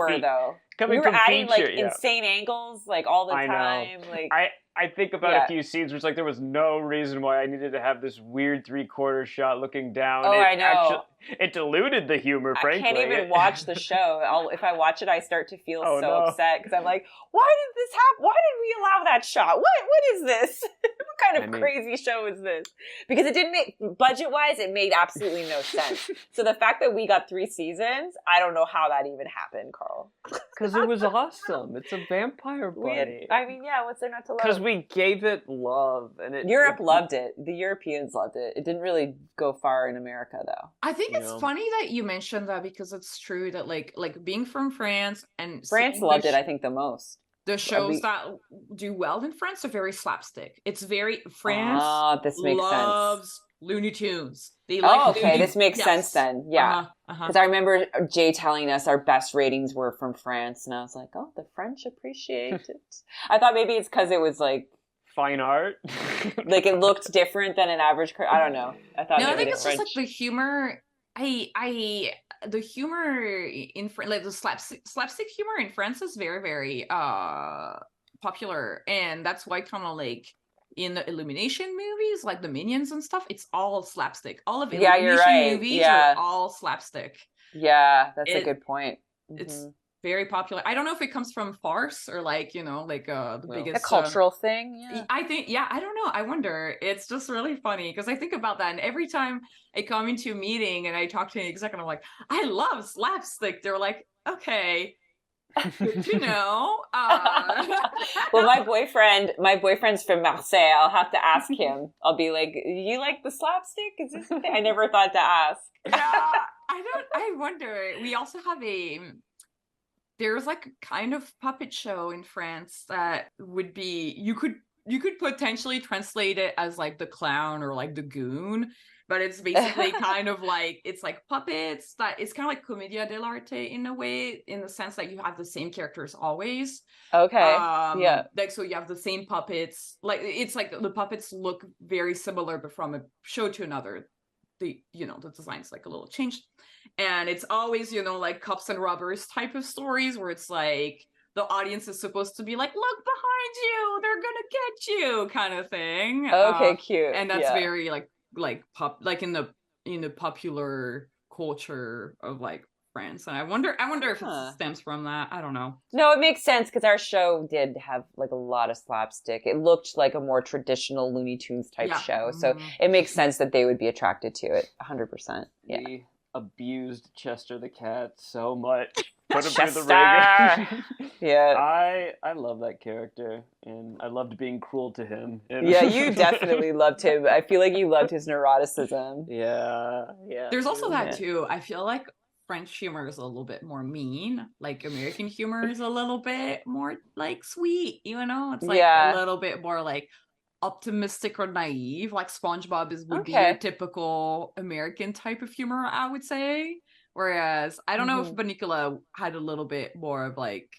we were adding like insane angles like all the time. Like I think about a few scenes where it's like there was no reason why I needed to have this weird 3/4 shot looking down. Oh, I know. It diluted the humor, frankly. I can't even watch the show. If I watch it, I start to feel upset, because I'm like, why did this happen? Why did we allow that shot? What is this? What kind of crazy show is this? Because it didn't make, budget-wise, it made absolutely no sense. So the fact that we got 3 seasons, I don't know how that even happened, Carl. Because it was awesome. It's a vampire buddy. What's there not to love? Because we gave it love. And Europe loved it. The Europeans loved it. It didn't really go far in America, though. I think it's funny that you mentioned that, because it's true that like being from France and France loved it, I think, the most. the shows that do well in France are very slapstick. It's very France this makes loves sense. Looney Tunes. They like this makes sense then. Yeah. Because I remember Jay telling us our best ratings were from France, and I was like, oh, the French appreciate it. I thought maybe it's because it was like fine art. Like it looked different than an average I don't know. I thought I think it's French... just like the humor. The humor in like the slapstick humor in France is very, very popular, and that's why kind of like in the Illumination movies, like the Minions and stuff, it's all slapstick. All of Illumination movies are all slapstick. Yeah, that's a good point. It's very popular. I don't know if it comes from farce or like, you know, like the biggest... A cultural thing, yeah. I think, I don't know. I wonder. It's just really funny because I think about that, and every time I come into a meeting and I talk to an exec and I'm like, I love slapstick. They're like, okay, good to know. Well, my boyfriend's from Marseille. I'll have to ask him. I'll be like, you like the slapstick? Is this something? I never thought to ask. Yeah, I wonder. We also have there's like kind of puppet show in France that would be, you could potentially translate it as like the clown or like the goon, but it's basically kind of like, it's like puppets that it's kind of like commedia dell'arte in a way, in the sense that you have the same characters always. Okay. Like, so you have the same puppets, like it's like the puppets look very similar, but from a show to another, the design's like a little changed. And it's always, like cops and robbers type of stories where it's like the audience is supposed to be like, look behind you, they're gonna get you, kind of thing. Okay, cute. And that's very like pop, like in the popular culture of like France. And I wonder if it stems from that. I don't know. No, it makes sense because our show did have like a lot of slapstick. It looked like a more traditional Looney Tunes type show, so it makes sense that they would be attracted to it. 100%. Yeah. We abused Chester the cat so much. Put him through the ringer. Yeah. I love that character, and I loved being cruel to him. Yeah, you definitely loved him. I feel like you loved his neuroticism. Yeah. There's also that too. I feel like French humor is a little bit more mean. Like American humor is a little bit more like sweet, It's like a little bit more like optimistic or naive. Like SpongeBob would be your typical American type of humor, I would say. Whereas I don't know if Bunnicula had a little bit more of like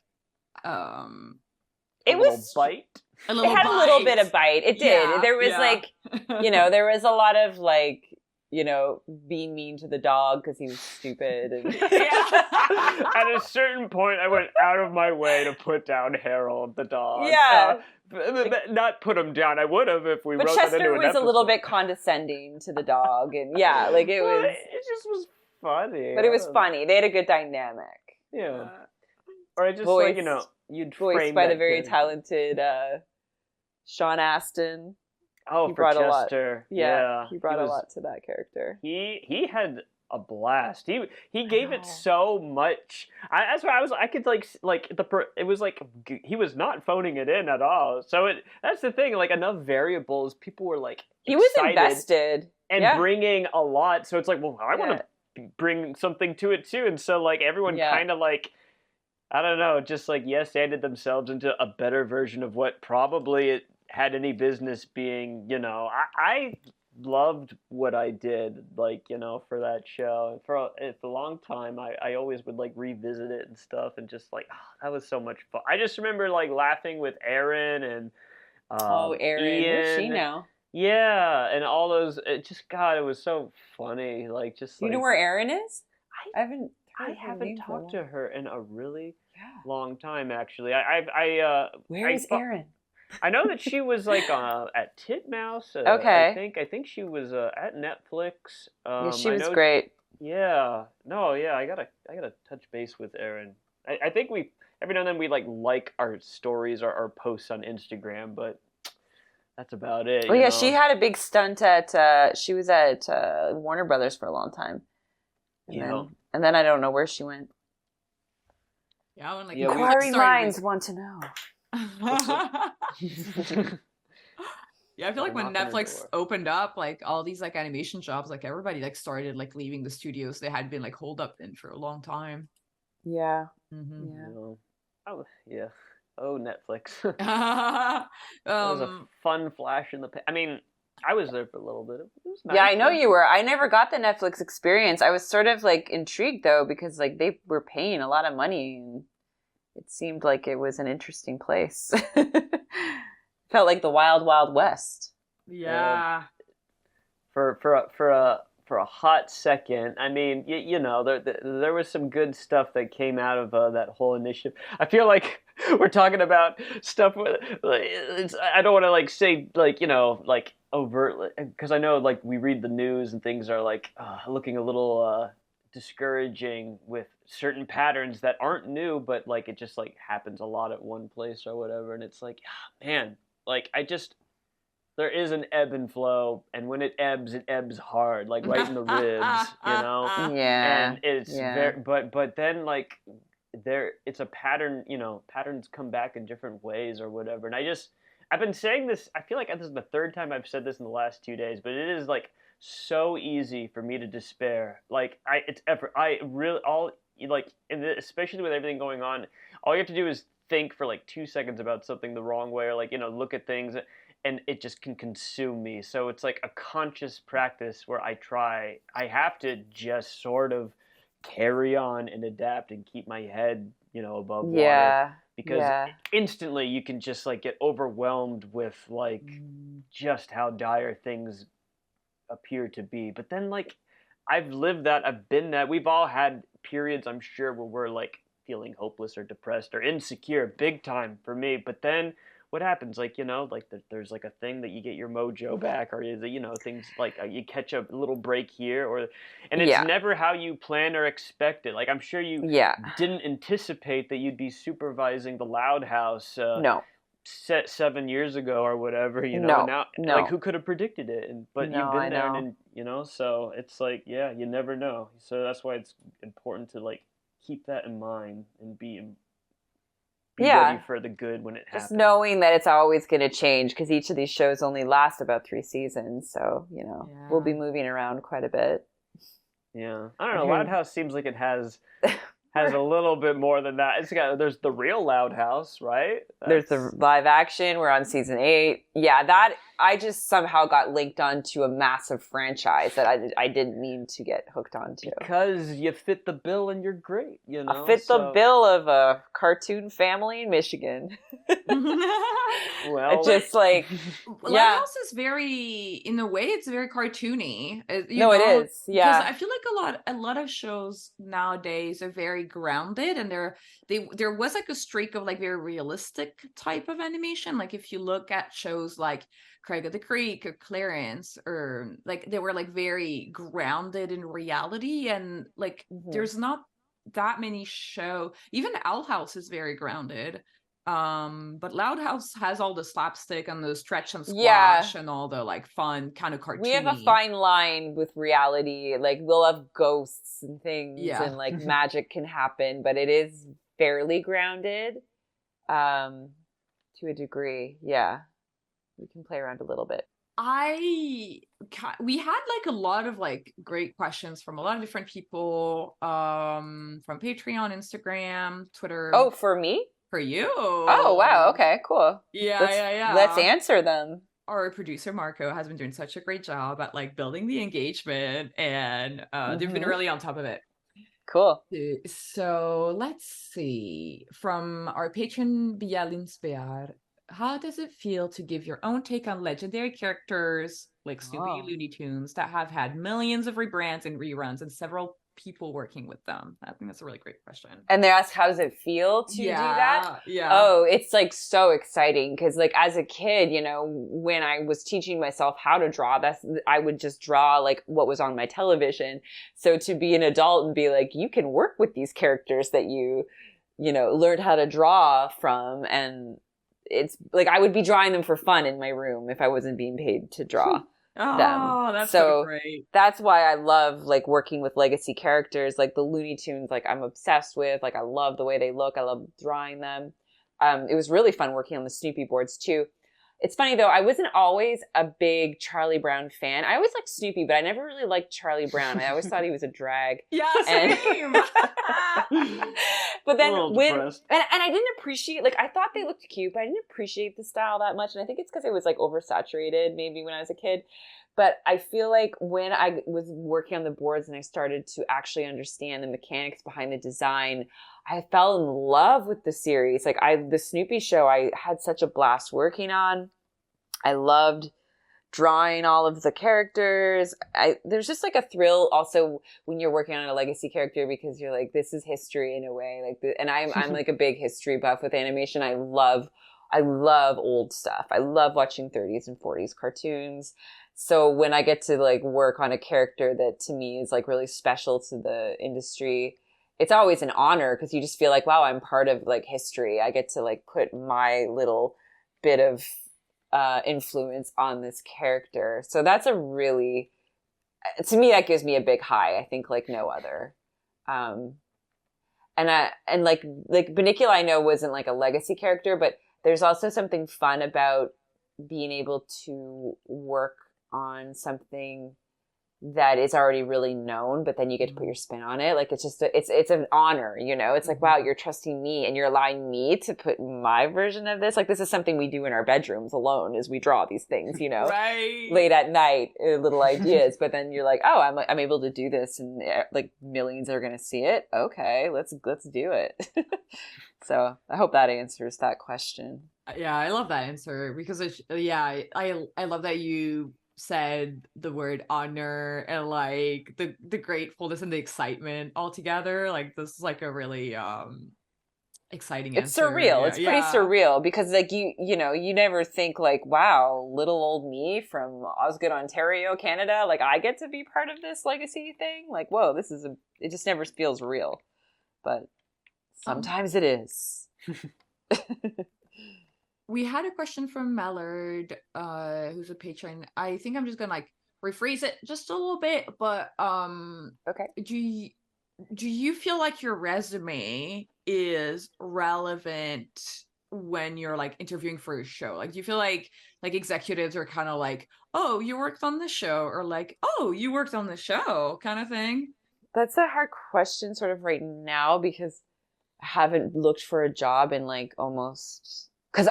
it was bite. It had a little bit of bite. It did. There was like, there was a lot of like, being mean to the dog because he was stupid. And... At a certain point, I went out of my way to put down Harold the dog. Yeah. Not put him down. I would have if we wrote Chester that into an episode. But Chester was a little bit condescending to the dog. And like it was... It just was funny. But it was funny. They had a good dynamic. Yeah. Or I just voiced, you'd voiced frame by that the very kid. Talented Sean Astin. Oh, he for brought Chester. He brought a lot to that character. He had a blast. He gave it so much. That's why I could it was like he was not phoning it in at all. So that's the thing. Like enough variables, people were like he was invested and bringing a lot. So it's like, well, I want to bring something to it too. And so like everyone kind of like, I don't know, just like yes-anded themselves into a better version of what probably it had any business being. I loved what I did, like, for that show. For a long time, I always would like revisit it and stuff, and just like, that was so much fun. I just remember like laughing with Erin and Erin, who's she now? Yeah, and all those. It was so funny. Like, just you know where Erin is? I haven't talked to her in a really long time, actually. Where is Erin? I know that she was like at Titmouse. Okay. I think she was at Netflix. She was great. Yeah. No. Yeah. I gotta touch base with Erin. I think we every now and then we like our stories or our posts on Instagram, but that's about it. Oh yeah, she had a big stunt at. She was at Warner Brothers for a long time. And then I don't know where she went. Yeah, when inquiring minds want to know. Yeah, I feel like when Netflix opened up, like all these like animation jobs, like everybody like started like leaving the studios they had been like holed up in for a long time. Yeah. Mm-hmm. Yeah. Oh yeah. oh, Netflix. It um, was a fun flash in the I mean, I was there for a little bit. It was nice. Yeah, I know you were. I never got the Netflix experience. I was sort of like intrigued though, because like they were paying a lot of money and it seemed like it was an interesting place. Felt like the wild, wild west. yeah. For a hot second, I mean, you know, there was some good stuff that came out of that whole initiative. I feel like we're talking about stuff with, I don't want to like say like, you know, like overtly, because I know like we read the news and things are like looking a little discouraging with certain patterns that aren't new, but like it just like happens a lot at one place or whatever, and it's like, man, like there is an ebb and flow, and when it ebbs hard, like right in the ribs, you know. Yeah. And it's very, but then like it's a pattern, you know. Patterns come back in different ways or whatever. And I've been saying this. I feel like this is the third time I've said this in the last 2 days, but it is like so easy for me to despair. Like especially with everything going on, all you have to do is think for like 2 seconds about something the wrong way, or like, you know, look at things, and it just can consume me. So it's like a conscious practice where I have to just sort of carry on and adapt and keep my head, you know, above water. Because instantly you can just like get overwhelmed with like just how dire things appear to be. But then like I've lived that, I've been that. We've all had periods, I'm sure, where we're like feeling hopeless or depressed or insecure, big time for me. But then what happens, like, you know, like there's like a thing that you get your mojo back, or you know, things like you catch a little break here, and it's never how you plan or expect it. Like I'm sure you didn't anticipate that you'd be supervising the Loud House no. 7 years ago or whatever, you know. No. Like who could have predicted it? But you've been there, and you know, so it's like, yeah, you never know. So that's why it's important to like keep that in mind and be ready for the good when it happens. Just knowing that it's always going to change, because each of these shows only last about 3 seasons. So, you know, we'll be moving around quite a bit. Yeah. I don't know. Loud House seems like it has a little bit more than that. There's the real Loud House, right? There's the live action. We're on season 8. Yeah, that I just somehow got linked onto a massive franchise that I didn't mean to get hooked onto. Because you fit the bill and you're great, you know. I fit the bill of a cartoon family in Michigan. Well, just like Loud House is very, in a way, it's very cartoony. It is. Yeah, because I feel like a lot of shows nowadays are very grounded, and there was like a streak of like very realistic type of animation. Like if you look at shows like Craig of the Creek or Clarence, or like they were like very grounded in reality, and like there's not that many even Owl House is very grounded, but Loud House has all the slapstick and the stretch and squash and all the like fun kind of cartoony. We have a fine line with reality. Like we'll have ghosts and things and like magic can happen, but it is fairly grounded to a degree. Yeah, we can play around a little bit. We had like a lot of like great questions from a lot of different people, from Patreon, Instagram, Twitter. Oh, for me? For you. Oh, wow. Okay, cool. Yeah. Let's answer them. Our producer Marco has been doing such a great job at like building the engagement, and they've been really on top of it. Cool. So let's see. From our patron Bialinspear, how does it feel to give your own take on legendary characters like Snoopy, Looney Tunes that have had millions of rebrands and reruns and several people working with them? I think that's a really great question. And they ask, how does it feel to do that? Yeah. Oh, it's like so exciting, because like as a kid, you know, when I was teaching myself how to draw, I would just draw like what was on my television. So to be an adult and be like, you can work with these characters that you know, learned how to draw from, and it's like I would be drawing them for fun in my room if I wasn't being paid to draw. Oh, that's so great. That's why I love like working with legacy characters like the Looney Tunes. Like I'm obsessed with, like I love the way they look. I love drawing them. It was really fun working on the Snoopy boards too. It's funny though, I wasn't always a big Charlie Brown fan. I always liked Snoopy, but I never really liked Charlie Brown. I always thought he was a drag. Yeah, same. But then and I didn't appreciate, like, I thought they looked cute, but I didn't appreciate the style that much. And I think it's because it was like oversaturated maybe when I was a kid. But I feel like when I was working on the boards and I started to actually understand the mechanics behind the design, I fell in love with the series. Like the Snoopy Show, I had such a blast working on. I loved drawing all of the characters. There's just like a thrill also when you're working on a legacy character, because you're like, this is history in a way. Like, and I'm like a big history buff with animation. I love old stuff. I love watching 30s and 40s cartoons. So when I get to like work on a character that to me is like really special to the industry, it's always an honor, because you just feel like, wow, I'm part of like history. I get to like put my little bit of influence on this character. So that's a really, to me, that gives me a big high. I think like no other. And like Bunnicula, I know wasn't like a legacy character, but there's also something fun about being able to work on something that is already really known, but then you get to put your spin on it. Like, it's just it's an honor, you know. It's like, wow, you're trusting me and you're allowing me to put my version of this. Like, this is something we do in our bedrooms alone, is we draw these things, you know, right, late at night, little ideas. But then you're like, oh, I'm able to do this, and like millions are gonna see it. Okay, let's do it. So I hope that answers that question. Yeah, I love that answer, because I love that you said the word honor and like the gratefulness and the excitement all together. Like, this is like a really exciting it's answer. Surreal. It's pretty surreal, because like you know, you never think like, wow, little old me from Osgood, Ontario, Canada, like I get to be part of this legacy thing. Like, whoa, it just never feels real. But sometimes it is. We had a question from Mallard, who's a patron. I think I'm just gonna like rephrase it just a little bit, but okay. Do you feel like your resume is relevant when you're like interviewing for a show? Like, do you feel like executives are kind of like, oh, you worked on the show, or like, oh, you worked on the show, kind of thing? That's a hard question sort of right now, because I haven't looked for a job in like almost, because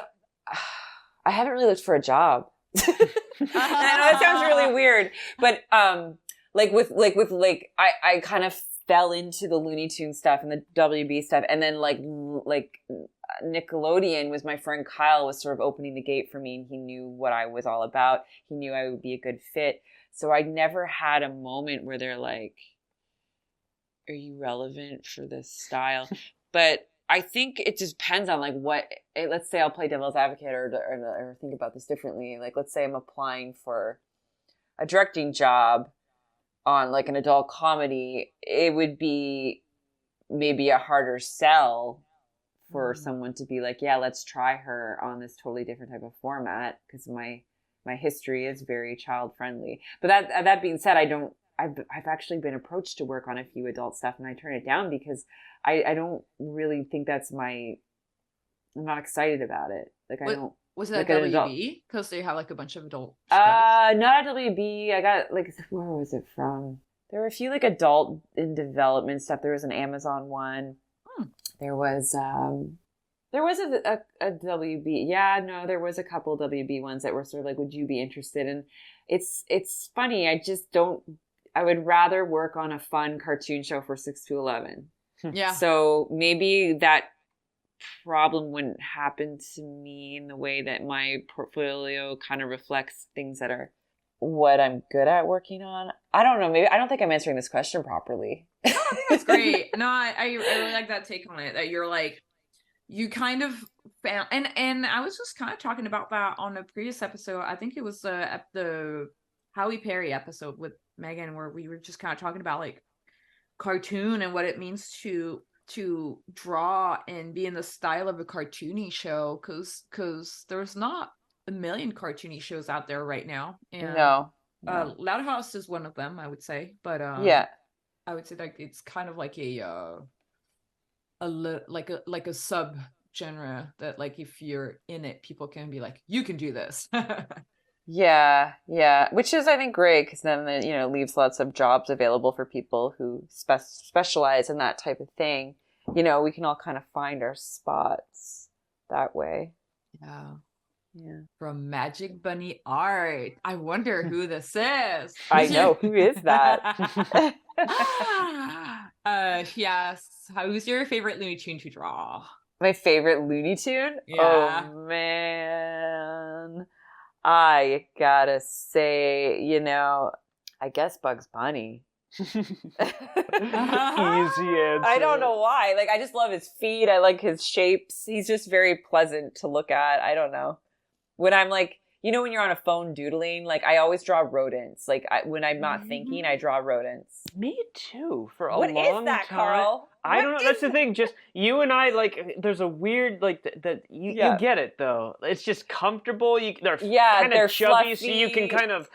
I haven't really looked for a job. And I know that sounds really weird, but I kind of fell into the Looney Tunes stuff and the WB stuff, and then like Nickelodeon was, my friend Kyle was sort of opening the gate for me, and he knew what I was all about. He knew I would be a good fit. So I never had a moment where they're like, are you relevant for this style? But I think it just depends on like let's say I'll play devil's advocate or think about this differently. Like, let's say I'm applying for a directing job on like an adult comedy. It would be maybe a harder sell for someone to be like, yeah, let's try her on this totally different type of format, because my history is very child friendly. But that being said, I've actually been approached to work on a few adult stuff, and I turn it down because I don't really think I'm not excited about it. Like, I don't. Was it like at WB? Because they have like a bunch of adult stuff. Not at WB. I got like, where was it from? There were a few like adult in development stuff. There was an Amazon one. There was a WB. Yeah, no, there was a couple WB ones that were sort of like, would you be interested? And it's funny. I just don't. I would rather work on a fun cartoon show for 6 to 11. Yeah. So maybe that problem wouldn't happen to me in the way that my portfolio kind of reflects things that are what I'm good at working on. I don't know. Maybe I don't think I'm answering this question properly. No, I think that's great. No, I really like that take on it. That you're like, you kind of found, and I was just kind of talking about that on a previous episode. I think it was the Howie Perry episode with Megan, where we were just kind of talking about like cartoon and what it means to draw and be in the style of a cartoony show, because there's not a million cartoony shows out there right now. And no. Loud House is one of them, I would say, but yeah, I would say like it's kind of like a sub genre that like if you're in it, people can be like, you can do this. Yeah, yeah, which is, I think, great because then it, you know, leaves lots of jobs available for people who specialize in that type of thing. You know, we can all kind of find our spots that way. Yeah. Yeah. From Magic Bunny Art. I wonder who this is. I know. Who is that? Yes. Who's your favorite Looney Tune to draw? My favorite Looney Tune? Yeah. Oh, man. I gotta say, you know, I guess Bugs Bunny. Easy answer. I don't know why. Like, I just love his feet. I like his shapes. He's just very pleasant to look at. I don't know. When I'm like, you know, when you're on a phone doodling, like I always draw rodents. Like when I'm not thinking, I draw rodents. Me too. For a What long is that, time. Carl? I don't know. That's the that? thing. Just you and I, like, there's a weird, like, that you get it though. It's just comfortable. They're kind of chubby, so you can kind of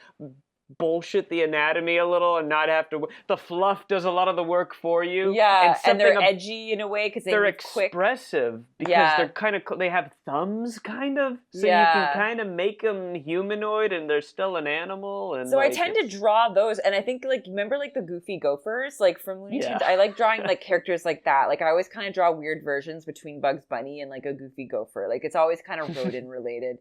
bullshit the anatomy a little and not have to. The fluff does a lot of the work for you. Yeah, and they're edgy in a way because they're quick. Expressive because they're kind of, they have thumbs kind of, so you can kind of make them humanoid and they're still an animal. And so like, I tend to draw those, and I think like remember like the Goofy Gophers like from Looney Tunes. I like drawing like characters like that. Like I always kind of draw weird versions between Bugs Bunny and like a Goofy Gopher. Like it's always kind of rodent related,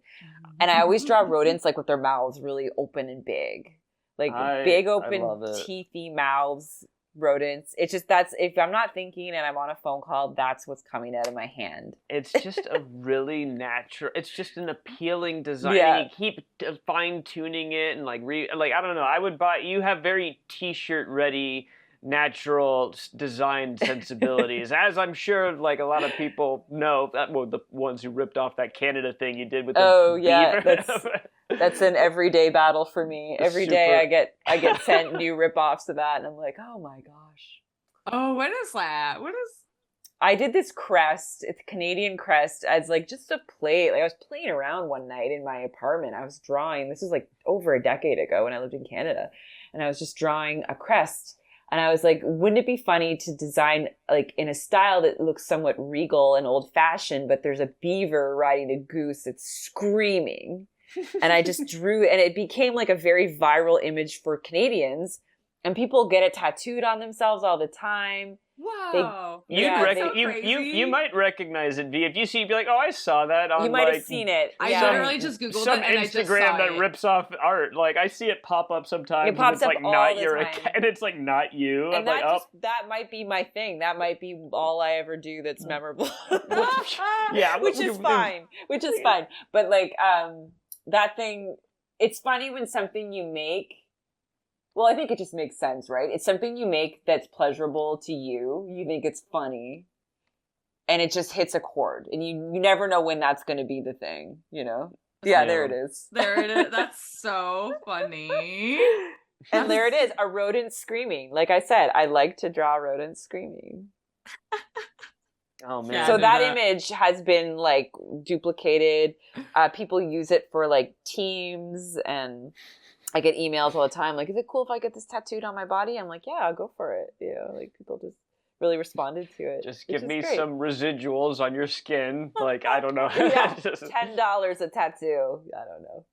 and I always draw rodents like with their mouths really open and big. Like big open teethy mouths, rodents. It's just if I'm not thinking and I'm on a phone call, that's what's coming out of my hand. It's just a really natural. It's just an appealing design. Yeah. And you keep fine tuning it and like I don't know. I would buy. You have very t-shirt ready, natural design sensibilities, as I'm sure like a lot of people know. The ones who ripped off that Canada thing you did with the beaver. That's an everyday battle for me. Every day I get sent new rip-offs of that, and I'm like, oh my gosh. Oh, what is that? I did this crest. It's a Canadian crest as like just a plate. Like I was playing around one night in my apartment. I was drawing. This was like over a decade ago when I lived in Canada, and I was just drawing a crest. And I was like, wouldn't it be funny to design like in a style that looks somewhat regal and old-fashioned, but there's a beaver riding a goose that's screaming. And I just drew, and it became like a very viral image for Canadians. And people get it tattooed on themselves all the time. Wow. You might recognize it, V. If you see, you'd be like, oh, I saw that on, you might have seen it. I literally just Googled some it and Instagram that rips off art. Like, I see it pop up sometimes. It pops up all the time. And it's like, not you. And that might be my thing. That might be all I ever do that's memorable. Which is fine. But like, that thing, it's funny when something you make, well, I think it just makes sense, right? It's something you make that's pleasurable to you. You think it's funny. And it just hits a chord. And you never know when that's going to be the thing, you know? Yeah, there it is. There it is. That's so funny. And there it is, a rodent screaming. Like I said, I like to draw rodents screaming. Oh man! So that image has been like duplicated. People use it for like teams, and I get emails all the time. Like, is it cool if I get this tattooed on my body? I'm like, yeah, I'll go for it. Yeah, like people just really responded to it. Just give me some residuals on your skin. Like, I don't know. $10 a tattoo. I don't know.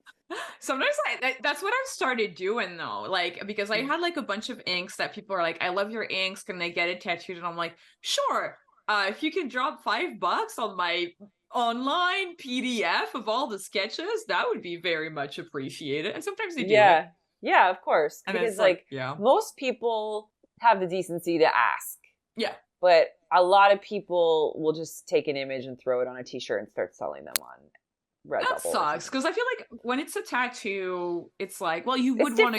Sometimes that's what I've started doing though, like because I had like a bunch of inks that people are like, I love your inks, can I get it tattooed? And I'm like, sure. If you can drop $5 on my online PDF of all the sketches, that would be very much appreciated. And sometimes they do. Yeah, of course. And because like most people have the decency to ask. Yeah. But a lot of people will just take an image and throw it on a t-shirt and start selling them on Redbubble. That sucks, because I feel like when it's a tattoo, it's like, well, you would want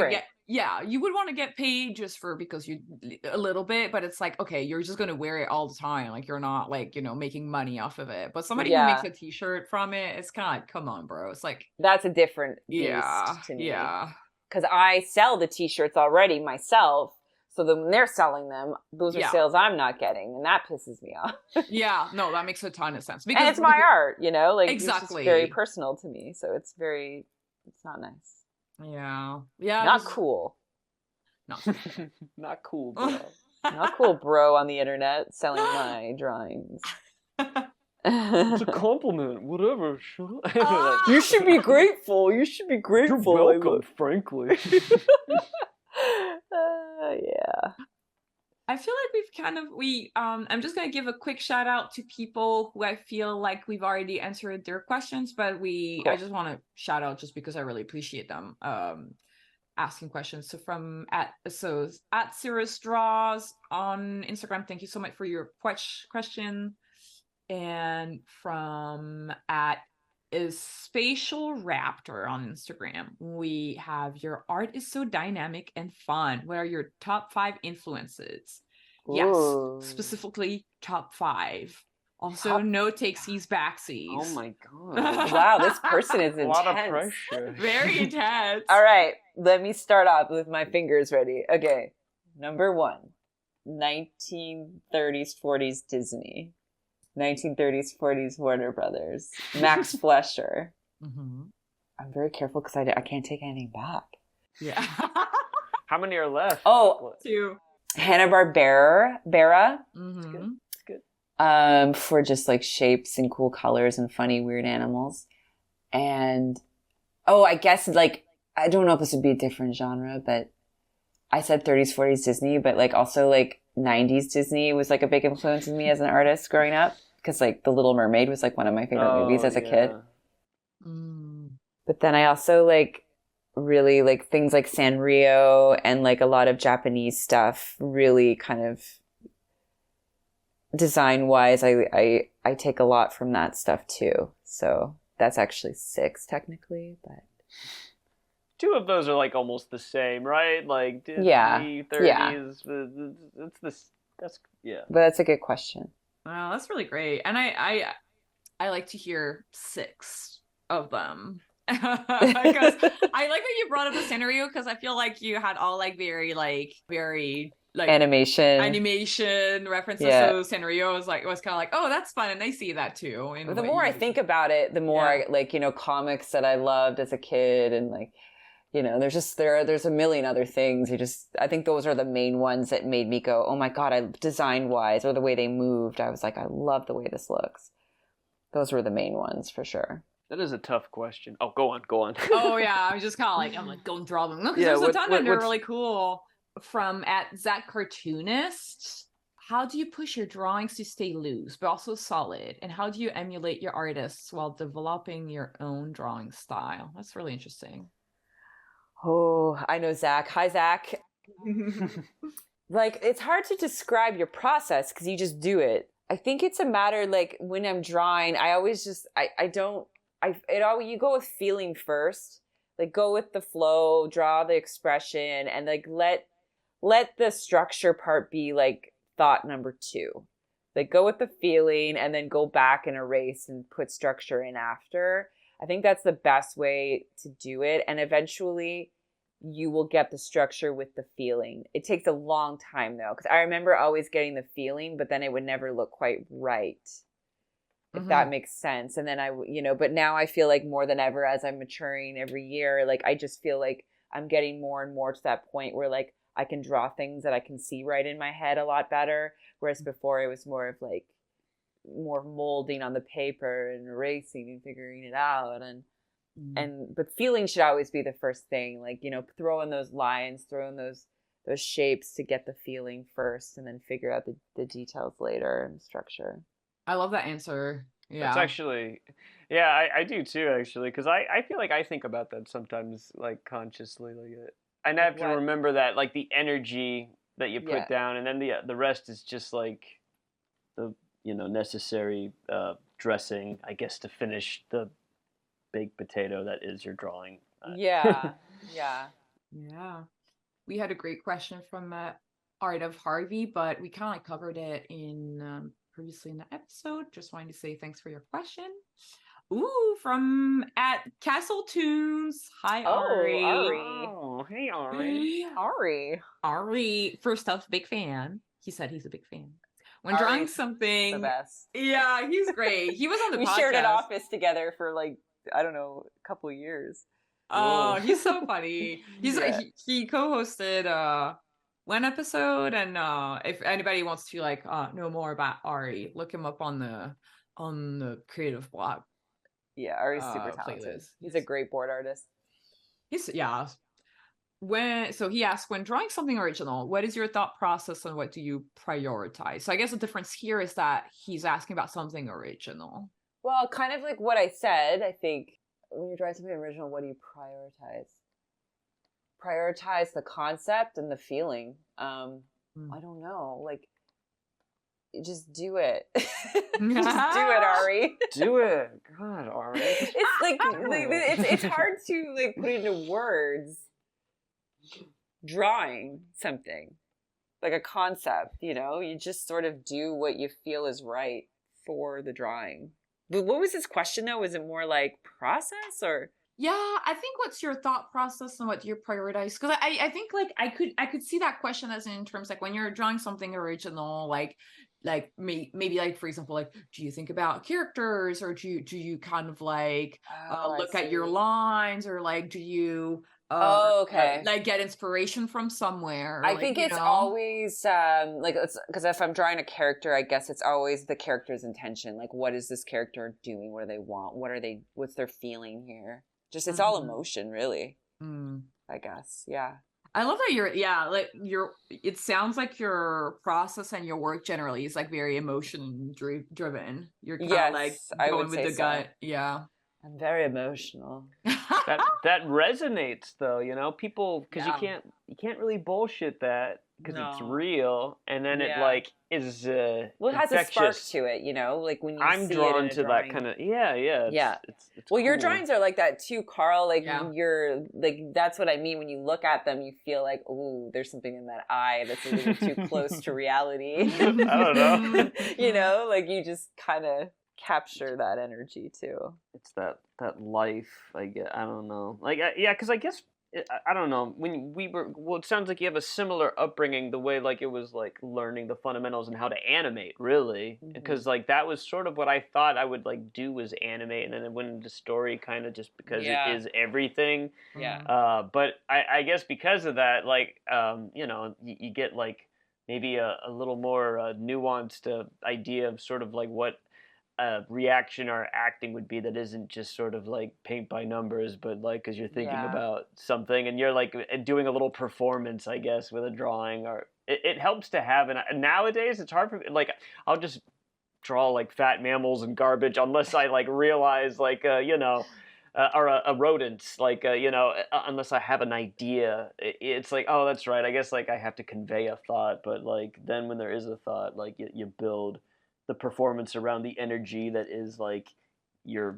to get paid just for because you a little bit, but it's like, okay, you're just gonna wear it all the time, like you're not like, you know, making money off of it. But somebody who makes a t-shirt from it, it's kind of, come on, bro, it's like that's a different beast to me. Because I sell the t-shirts already myself. So then when they're selling them, those are sales I'm not getting, and that pisses me off. No, that makes a ton of sense. Because, and it's my art, you know? Like, exactly. It's very personal to me, so it's not nice. Yeah. Not cool. Not cool, bro. Not cool, bro, on the internet selling my drawings. It's a compliment. Whatever. You should be grateful. You should be grateful. You're welcome, frankly. Yeah. I feel like I'm just gonna give a quick shout out to people who I feel like we've already answered their questions, but I just want to shout out just because I really appreciate them asking questions. So at Cirrus Draws on Instagram, thank you so much for your question. And from at is Spatial Raptor on Instagram, we have your art is so dynamic and fun. What are your top 5 influences? Ooh. Yes, specifically top 5. Also, no takesies, backsies. Oh my god! Wow, this person is intense. A lot of pressure. Very intense. All right, let me start off with my fingers ready. Okay, number 1, 1930s, 40s Disney. 1930s, 40s Warner Brothers. Max Fleischer. Mm-hmm. I'm very careful because I can't take anything back. Yeah. How many are left? Oh, 2. Hanna-Barbera. Mm-hmm. It's good. For just like shapes and cool colors and funny, weird animals. And, I guess like, I don't know if this would be a different genre, but I said 30s, 40s Disney, but like also like 90s Disney was like a big influence in me as an artist growing up. Because like The Little Mermaid was like one of my favorite movies as a kid. But then I also like really like things like Sanrio and like a lot of Japanese stuff really kind of design wise I take a lot from that stuff too. So that's actually 6 technically, but 2 of those are like almost the same, right? Like Disney, 30s. Yeah. That's But that's a good question. Wow, that's really great. And I like to hear 6 of them. Because I like that you brought up the Sanrio because I feel like you had all like very animation references. Yeah. So Sanrio was kind of like, oh, that's fun, and I see that too. The more I think about it, the more I like, comics that I loved as a kid, and like, there's a million other things. I think those are the main ones that made me go, oh my God, design wise, or the way they moved. I was like, I love the way this looks. Those were the main ones for sure. That is a tough question. Oh, go on. Oh yeah, I'm just kind of like, I'm like, go and draw them. No, because there's a ton and they're really cool. From at Zach Cartoonist, how do you push your drawings to stay loose but also solid? And how do you emulate your artists while developing your own drawing style? That's really interesting. Oh, I know Zach. Hi, Zach. Like, it's hard to describe your process because you just do it. I think it's a matter, like, when I'm drawing, I always just, you go with feeling first. Like, go with the flow, draw the expression, and, like, let the structure part be, like, thought number 2. Like, go with the feeling and then go back and erase and put structure in after. I think that's the best way to do it. And eventually you will get the structure with the feeling. It takes a long time though, because I remember always getting the feeling, but then it would never look quite right, if that makes sense. And then but now I feel like more than ever as I'm maturing every year, like I just feel like I'm getting more and more to that point where like I can draw things that I can see right in my head a lot better. Whereas before it was more of like, more molding on the paper and erasing and figuring it out but feeling should always be the first thing, like throw in those lines, throw in those shapes to get the feeling first and then figure out the details later and structure. I love that answer. It's actually I do too actually, because I feel like I think about that sometimes, like consciously, like I have to remember that, like the energy that you put down, and then the rest is just like the necessary dressing, I guess, to finish the baked potato that is your drawing. Yeah. We had a great question from Art of Harvey, but we kind of covered it in previously in the episode. Just wanted to say thanks for your question. Ooh, from at Castle Tunes. Hi, Ari. Oh, hey, Ari. Ari, first off, big fan. He said he's a big fan. When drawing something, the best. Yeah, he's great. He was on the podcast. We shared an office together for like, I don't know, a couple of years. Oh, he's so funny. He co-hosted one episode, and if anybody wants to like know more about Ari, look him up on the on the Creative Block. Yeah, Ari's super talented. Playlist. He's a great board artist. So he asked, when drawing something original, what is your thought process and what do you prioritize? So I guess the difference here is that he's asking about something original. Well, kind of like what I said, I think when you're drawing something original, what do you prioritize? Prioritize the concept and the feeling. I don't know. Like, just do it. Just do it, Ari. Do it. God, Ari. It's like it's hard to like put into words. Drawing something, like a concept, you know, you just sort of do what you feel is right for the drawing. But what was his question though? Was it more like process or? Yeah, I think what's your thought process and what do you prioritize? Because I think like I could see that question as in terms like when you're drawing something original, like maybe like for example, like do you think about characters or do you kind of like look at your lines or like do you okay, like get inspiration from somewhere? I think it's always like it's because if I'm drawing a character, I guess it's always the character's intention. Like, what is this character doing? What do they want? What's their feeling here? Just it's all emotion, really. I guess, yeah. I love that it sounds like your process and your work generally is like very emotion driven. You're kind of like going with the gut. Yeah. I'm very emotional. that resonates though, you know, people, because you can't really bullshit that because it's real, and then it like is well, it has infectious. A spark to it, you know, like when you I'm see drawn it to that kind of it's well, cool. your drawings are like that too, Karl. Like you're like, that's what I mean. When you look at them, you feel like, ooh, there's something in that eye that's a little too close to reality. I don't know. You know, like you just kind of capture that energy too. It's that life, I guess. I don't know. Like, because I guess I don't know. When it sounds like you have a similar upbringing. The way like it was like learning the fundamentals and how to animate, really, because like that was sort of what I thought I would like do was animate, and then it went into story kind of just because it is everything. Yeah. But I guess because of that, like, you know, you get like maybe a little more nuanced idea of sort of like what reaction or acting would be that isn't just sort of like paint by numbers, but like because you're thinking about something and you're like doing a little performance, I guess, with a drawing. Or it helps to have. And nowadays it's hard for me. Like I'll just draw like fat mammals and garbage unless I like realize like you know. Or a rodents, like, you know, unless I have an idea, it's like, oh, that's right. I guess like I have to convey a thought, but like then when there is a thought, like you build the performance around the energy that is like your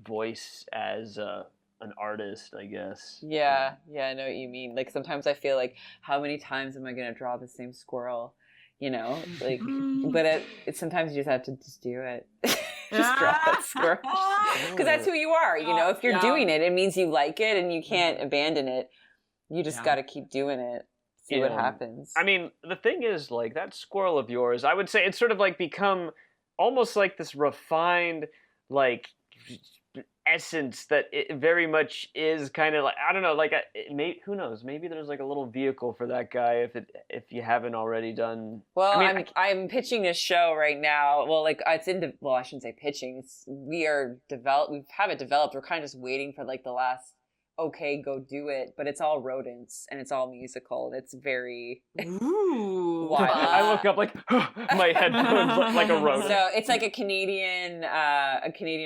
voice as an artist, I guess. Yeah, I know what you mean. Like sometimes I feel like, how many times am I going to draw the same squirrel? You know, like, but sometimes you just have to just do it. Just draw that squirrel. Because that's who you are. You know, if you're doing it, it means you like it and you can't abandon it. You just got to keep doing it. See what happens. I mean, the thing is, like, that squirrel of yours, I would say it's sort of like become almost like this refined, like, essence that it very much is kind of like, I don't know, like, who knows? Maybe there's like a little vehicle for that guy if you haven't already done. Well, I mean, I'm pitching this show right now. Well, like, I shouldn't say pitching. We have it developed. We're kind of just waiting for like the last, okay, go do it, but it's all rodents and it's all musical and it's very wild. I look up like my headphones look like a rodent. So it's like a Canadian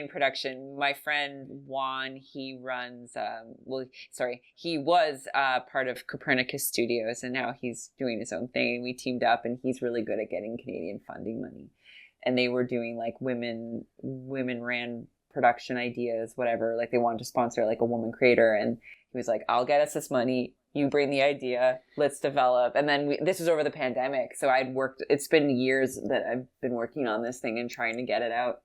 production. My friend Juan, he runs he was part of Copernicus Studios and now he's doing his own thing, and we teamed up and he's really good at getting Canadian funding money. And they were doing like women ran production ideas, whatever, like they wanted to sponsor like a woman creator, and he was like, I'll get us this money, you bring the idea, let's develop. And then this was over the pandemic, so it's been years that I've been working on this thing and trying to get it out,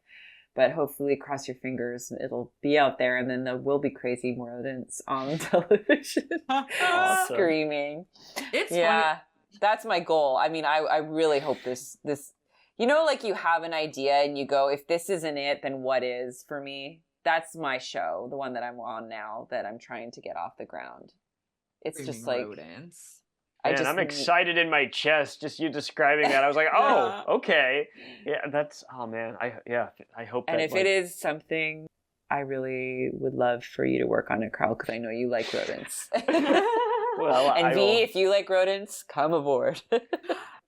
but hopefully, cross your fingers, it'll be out there, and then there will be crazy rodents on television. Awesome. Screaming. It's funny. That's my goal. I mean, I really hope this you know, like you have an idea and you go, if this isn't it, then what is for me? That's my show, the one that I'm on now that I'm trying to get off the ground. It's just like, rodents. Man, I'm excited in my chest just you describing that. I was like, oh, okay. Yeah, that's, oh man. I hope that. And if it is something, I really would love for you to work on it, Karl, because I know you like rodents. Well, and VE, if you like rodents, come aboard.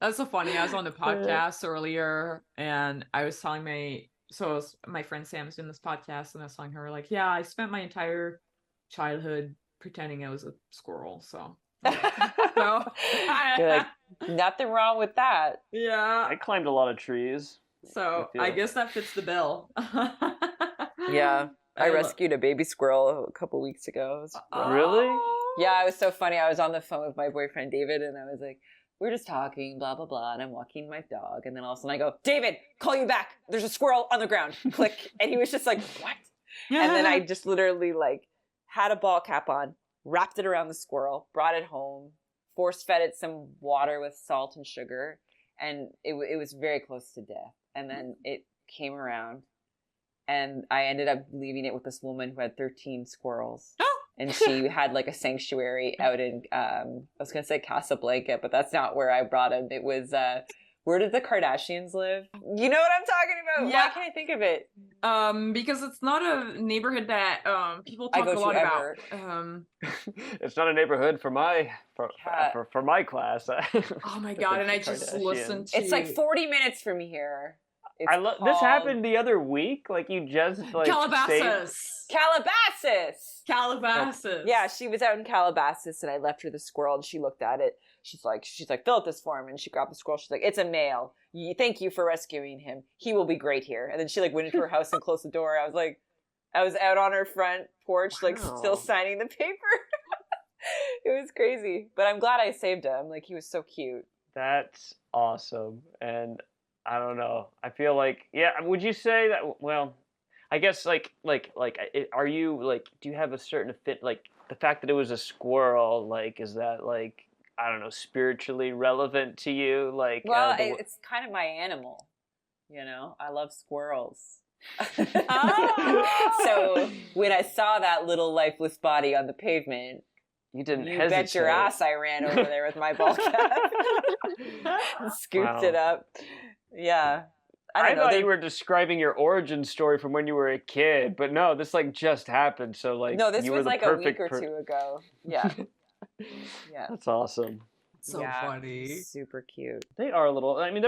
That's so funny. I was on the podcast earlier, and I was telling my friend Sam's doing this podcast, and I was telling her, like, yeah, I spent my entire childhood pretending I was a squirrel, so. So you're like, nothing wrong with that. Yeah. I climbed a lot of trees. So I guess that fits the bill. Yeah. I rescued a baby squirrel a couple weeks ago. Really? Yeah, it was so funny. I was on the phone with my boyfriend David, and I was like, we're just talking, blah, blah, blah, and I'm walking my dog, and then all of a sudden I go, David, call you back. There's a squirrel on the ground. Click. And he was just like, what? And then I just literally like had a ball cap on, wrapped it around the squirrel, brought it home, force-fed it some water with salt and sugar, and it was very close to death. And then it came around, and I ended up leaving it with this woman who had 13 squirrels. And she had like a sanctuary out in, I was going to say Casablanca, but that's not where I brought him. It was, where did the Kardashians live? You know what I'm talking about? Yeah. Why can't I think of it? Because it's not a neighborhood that people talk a lot about. It's not a neighborhood for my class. Oh my god! And I just listened to. It's like 40 minutes from here. This happened the other week. Like you just like Calabasas. Yeah, she was out in Calabasas, and I left her the squirrel, and she looked at it. She's like, fill out this form, and she grabbed the squirrel. She's like, it's a male. Thank you for rescuing him. He will be great here. And then she like went into her house and closed the door. I was out on her front porch, like still signing the paper. It was crazy, but I'm glad I saved him. Like he was so cute. That's awesome, and. I don't know. I feel like, would you say that, well, I guess are you like, do you have a certain fit, like the fact that it was a squirrel, like, is that like, I don't know, spiritually relevant to you? Like, well, it's kind of my animal, you know, I love squirrels. So when I saw that little lifeless body on the pavement, you bet your ass I ran over there with my ball cap and scooped it up. Yeah. I thought you were describing your origin story from when you were a kid, but no, this like just happened. So like, no, this was like a week or two ago. Yeah. Yeah. That's awesome. So funny. Super cute. They are a little, I mean,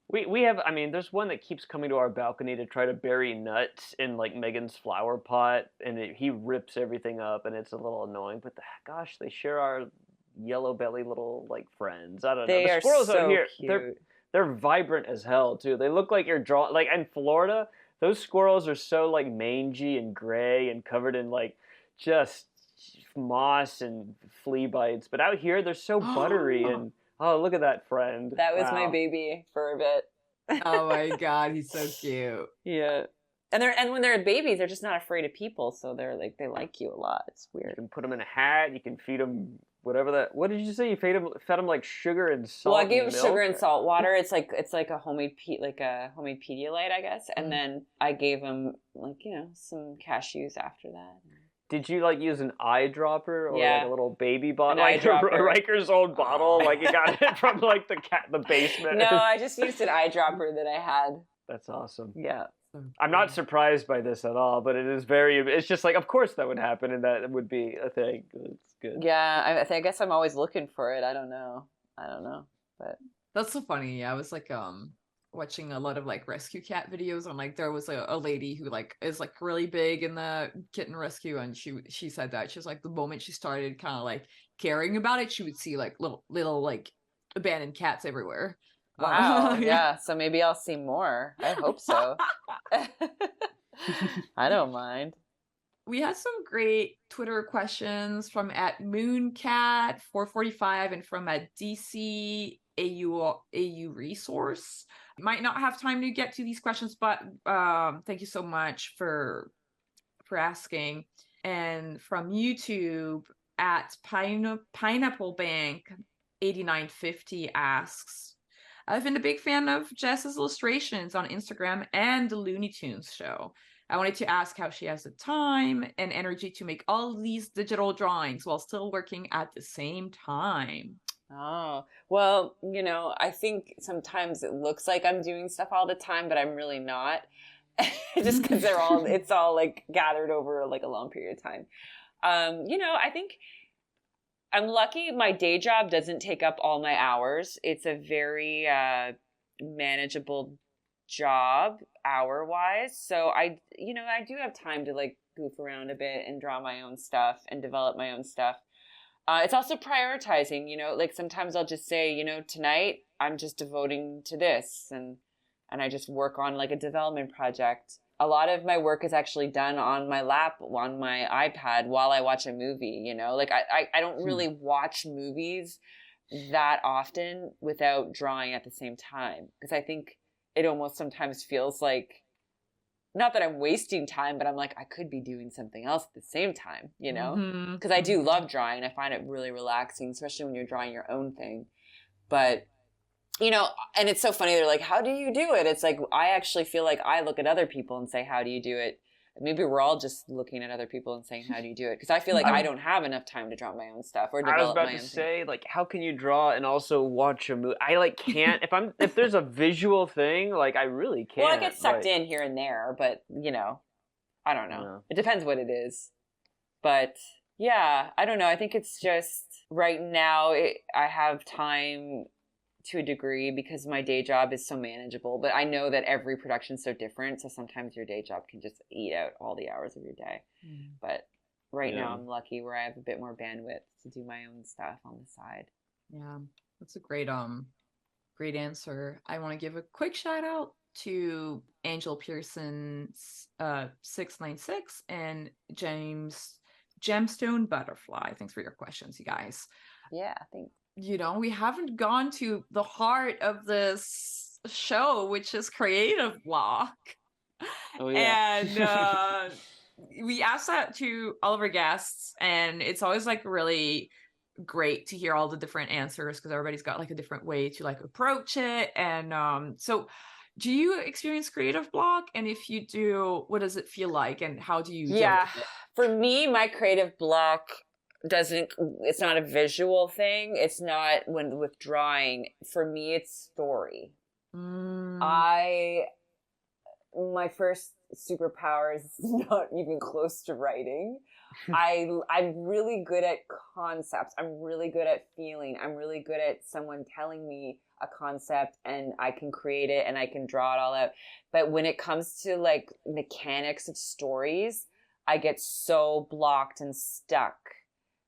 we have, I mean, there's one that keeps coming to our balcony to try to bury nuts in like Megan's flower pot, and he rips everything up, and it's a little annoying, but gosh, they share our yellow belly little like friends. I don't know. The squirrels out here, cute. They're vibrant as hell too. They look like you're drawing, like in Florida, those squirrels are so like mangy and gray and covered in like just moss and flea bites. But out here, they're so buttery and oh, look at that friend. That was my baby for a bit. Oh my god, he's so cute. Yeah. And when they're babies, they're just not afraid of people, so they like you a lot. It's weird. You can put them in a hat. You can feed them whatever that. What did you say? You fed them like sugar and salt. Well, I gave them sugar and salt water. It's like a homemade Pedialyte, I guess. And then I gave them like some cashews after that. Did you like use an eyedropper or like a little baby bottle, like Riker's old bottle, like you got it from like the basement? No, I just used an eyedropper that I had. That's awesome. Yeah. I'm not surprised by this at all, but it's just like, of course that would happen, and that would be a thing. It's good. Yeah, I guess I'm always looking for it. I don't know, but that's so funny. I was like watching a lot of like rescue cat videos, and like there was a lady who like is like really big in the kitten rescue, and she said that she was like the moment she started kind of like caring about it, she would see like little like abandoned cats everywhere. Wow. Yeah. So maybe I'll see more. I hope so. I don't mind. We had some great Twitter questions from @mooncat445 and from @DC AU resource. Might not have time to get to these questions, but thank you so much for asking. And from YouTube @Pineapple Bank 8950 asks, I've been a big fan of Jess's illustrations on Instagram and the Looney Tunes Show. I wanted to ask how she has the time and energy to make all these digital drawings while still working at the same time. Oh, well, I think sometimes it looks like I'm doing stuff all the time, but I'm really not. Just because it's all like gathered over like a long period of time. I think I'm lucky my day job doesn't take up all my hours. It's a very manageable job hour-wise. So I do have time to like goof around a bit and draw my own stuff and develop my own stuff. It's also prioritizing, like sometimes I'll just say, tonight I'm just devoting to this and I just work on like a development project. A lot of my work is actually done on my lap, on my iPad while I watch a movie, like I don't really watch movies that often without drawing at the same time. Because I think it almost sometimes feels like, not that I'm wasting time, but I'm like, I could be doing something else at the same time, because I do love drawing. I find it really relaxing, especially when you're drawing your own thing. But, and it's so funny. They're like, how do you do it? It's like, I actually feel like I look at other people and say, how do you do it? Maybe we're all just looking at other people and saying, how do you do it? Because I feel like I don't have enough time to draw my own stuff or develop my own thing. I was about to say, like, how can you draw and also watch a movie? I, like, can't. If there's a visual thing, like, I really can't. Well, I get sucked in here and there, but, I don't know. Yeah. It depends what it is. But, yeah, I don't know. I think it's just right now I have time to a degree because my day job is so manageable, but I know that every production's so different, so sometimes your day job can just eat out all the hours of your day. But right now I'm lucky where I have a bit more bandwidth to do my own stuff on the side. Yeah, that's a great answer. I want to give a quick shout out to Angel Pearson 696 and James Gemstone Butterfly. Thanks for your questions, you guys. Yeah, thanks. We haven't gone to the heart of this show, which is creative block. Oh, yeah. And we asked that to all of our guests, and it's always like really great to hear all the different answers because everybody's got like a different way to like approach it. And so do you experience creative block? And if you do, what does it feel like? And how do you deal with it? For me, my creative block it's not a visual thing. It's not with drawing. For me, it's story. My first superpower is not even close to writing. I'm really good at concepts. I'm really good at feeling. I'm really good at someone telling me a concept and I can create it and I can draw it all out. But when it comes to like mechanics of stories, I get so blocked and stuck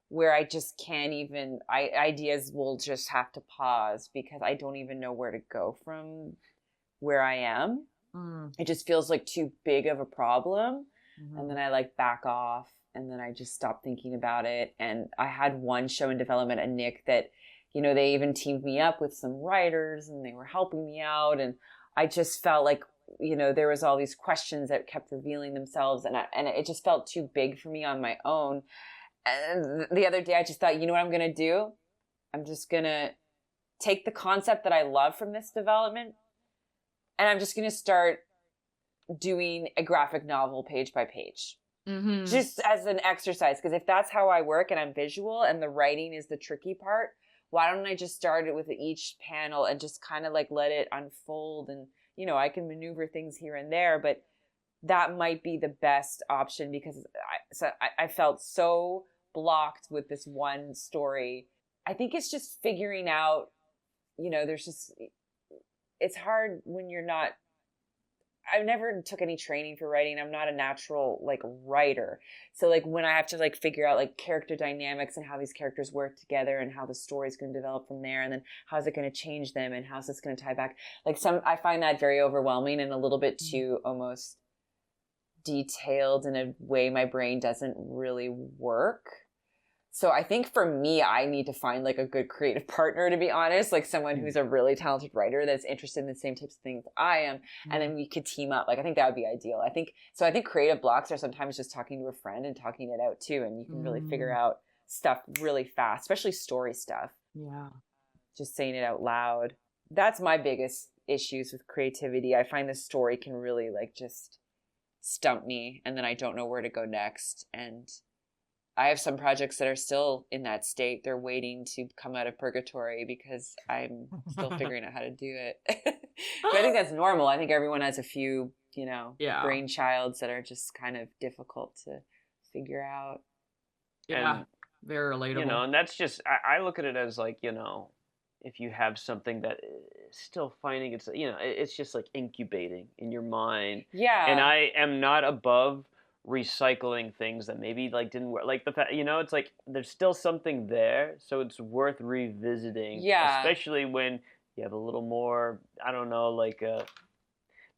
where I just can't even, ideas will just have to pause because I don't even know where to go from where I am. It just feels like too big of a problem. And then I like back off and then I just stop thinking about it. And I had one show in development at Nick that, they even teamed me up with some writers and they were helping me out. And I just felt like, there was all these questions that kept revealing themselves and it just felt too big for me on my own. And the other day I just thought, what I'm going to do? I'm just going to take the concept that I love from this development and I'm just going to start doing a graphic novel page by page. Just as an exercise. Because if that's how I work and I'm visual and the writing is the tricky part, why don't I just start it with each panel and just kind of like let it unfold and, I can maneuver things here and there, but that might be the best option because I felt so blocked with this one story. I think it's just figuring out, it's hard when you're not, I never took any training for writing. I'm not a natural like writer. So like when I have to like figure out like character dynamics and how these characters work together and how the story's going to develop from there and then how's it going to change them and how's this going to tie back, like I find that very overwhelming and a little bit too almost detailed in a way my brain doesn't really work. So I think for me, I need to find like a good creative partner, to be honest, like someone who's a really talented writer that's interested in the same types of things I am. And then we could team up. Like, I think that would be ideal. I think creative blocks are sometimes just talking to a friend and talking it out too. And you can really figure out stuff really fast, especially story stuff. Yeah. Just saying it out loud. That's my biggest issues with creativity. I find the story can really like just stump me and then I don't know where to go next. And I have some projects that are still in that state. They're waiting to come out of purgatory because I'm still figuring out how to do it. But I think that's normal. I think everyone has a few, brainchilds that are just kind of difficult to figure out. Yeah, and, very relatable. And that's just, I look at it as like, if you have something that is still finding its, it's just like incubating in your mind. Yeah. And I am not above recycling things that maybe like didn't work, like the fact, it's like there's still something there, so it's worth revisiting. Yeah, especially when you have a little more, I don't know, like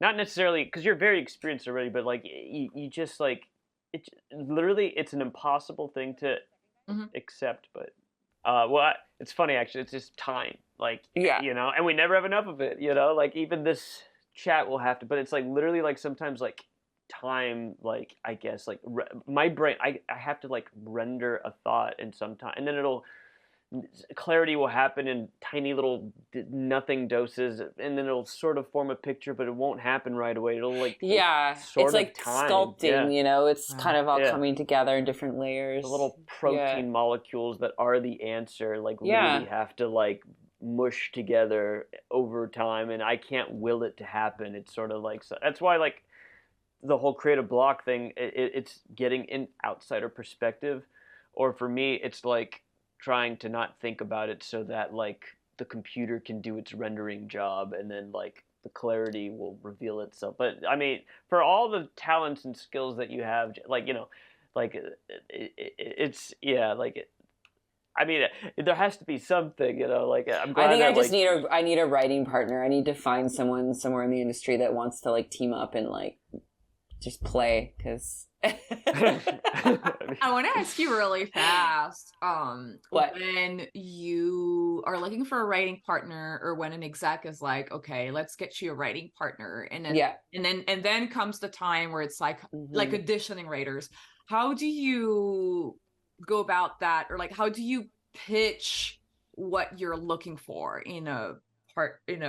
not necessarily because you're very experienced already, but like you just like it literally, it's an impossible thing to accept. But it's funny actually, it's just time, like, and we never have enough of it, like even this chat will have to, but it's like literally like sometimes like time, like I guess like my brain, I have to like render a thought in some time, and then clarity will happen in tiny little nothing doses, and then it'll sort of form a picture, but it won't happen right away. It'll like it's like sculpting, it's kind of all coming together in different layers. The little protein molecules that are the answer like really have to like mush together over time, and I can't will it to happen. It's sort of like, so that's why like the whole creative block thing, it's getting an outsider perspective, or for me it's like trying to not think about it so that like the computer can do its rendering job, and then like the clarity will reveal itself. But I mean, for all the talents and skills that you have, like like it's I mean, there has to be something, like I'm glad. I think I need a writing partner. I need to find someone somewhere in the industry that wants to like team up and like just play, because I want to ask you really fast. What? When you are looking for a writing partner, or when an exec is like, okay, let's get you a writing partner, and then comes the time where it's like like auditioning writers. How do you go about that, or like how do you pitch what you're looking for in a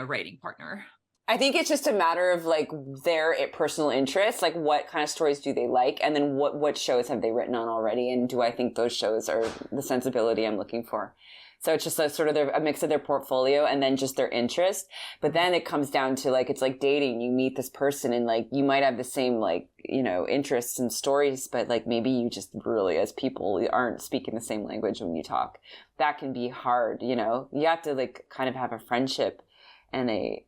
writing partner? I think it's just a matter of like their personal interests, like what kind of stories do they like, and then what shows have they written on already, and do I think those shows are the sensibility I'm looking for. So it's just a sort of a mix of their portfolio and then just their interest. But then it comes down to like, it's like dating. You meet this person and like you might have the same like, interests and stories, but like maybe you just really as people aren't speaking the same language when you talk. That can be hard, You have to like kind of have a friendship and a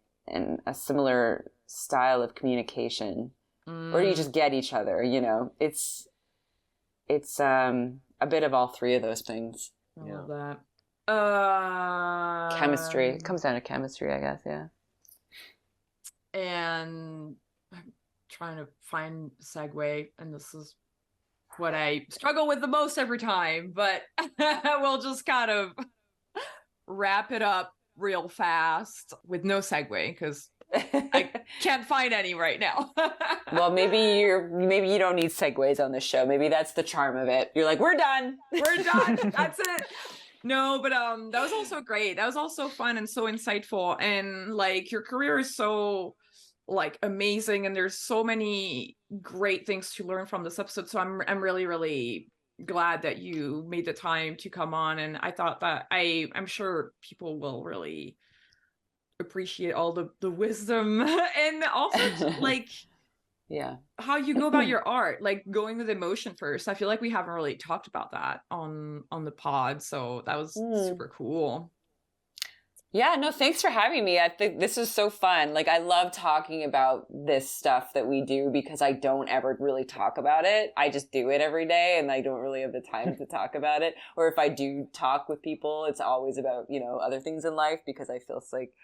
similar style of communication, or you just get each other. It's a bit of all three of those things. I love that. Chemistry. It comes down to chemistry, I guess. Yeah. And I'm trying to find a segue, and this is what I struggle with the most every time, but we'll just kind of wrap it up real fast with no segue, because I can't find any right now. Well, maybe you don't need segues on this show. Maybe that's the charm of it. You're like, we're done. That's it. No, but that was also great. That was also fun and so insightful, and like your career is so like amazing, and there's so many great things to learn from this episode. So I'm really, really glad that you made the time to come on, and I thought that I'm sure people will really appreciate all the wisdom and also like how you go about your art, like going with emotion first. I feel like we haven't really talked about that on the pod, so that was super cool. Yeah, no, thanks for having me. I think this is so fun. Like, I love talking about this stuff that we do because I don't ever really talk about it. I just do it every day, and I don't really have the time to talk about it. Or if I do talk with people, it's always about, other things in life, because I feel like,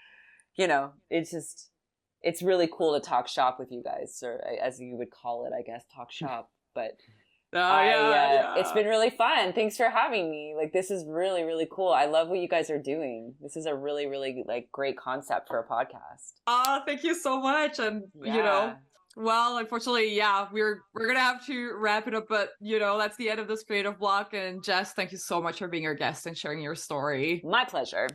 it's really cool to talk shop with you guys, or as you would call it, I guess, talk shop. But it's been really fun. Thanks for having me. Like, this is really, really cool. I love what you guys are doing. This is a really, really like great concept for a podcast. Thank you so much. And well, unfortunately, we're gonna have to wrap it up, but that's the end of this creative block. And Jess, thank you so much for being our guest and sharing your story. My pleasure.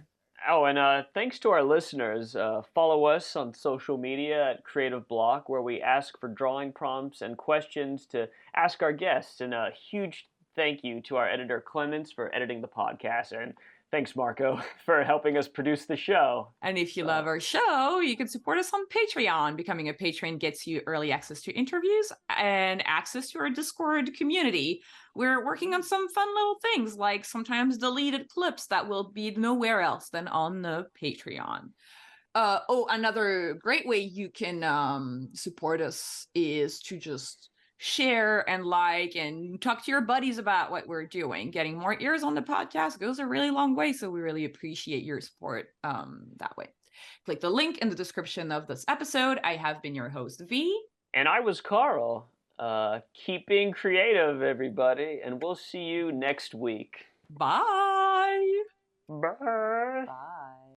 Oh, and thanks to our listeners. Follow us on social media at Creative Block, where we ask for drawing prompts and questions to ask our guests. And a huge thank you to our editor Clemens for editing the podcast, and thanks Marco for helping us produce the show. And if you love our show, you can support us on Patreon. Becoming a patron gets you early access to interviews and access to our Discord community. We're working on some fun little things, like sometimes deleted clips that will be nowhere else than on the Patreon. Another great way you can support us is to just share and like and talk to your buddies about what we're doing. Getting more ears on the podcast goes a really long way, so we really appreciate your support that way. Click the link in the description of this episode. I have been your host, V. And I was Karl. Keep being creative, everybody, and we'll see you next week. Bye! Bye! Bye.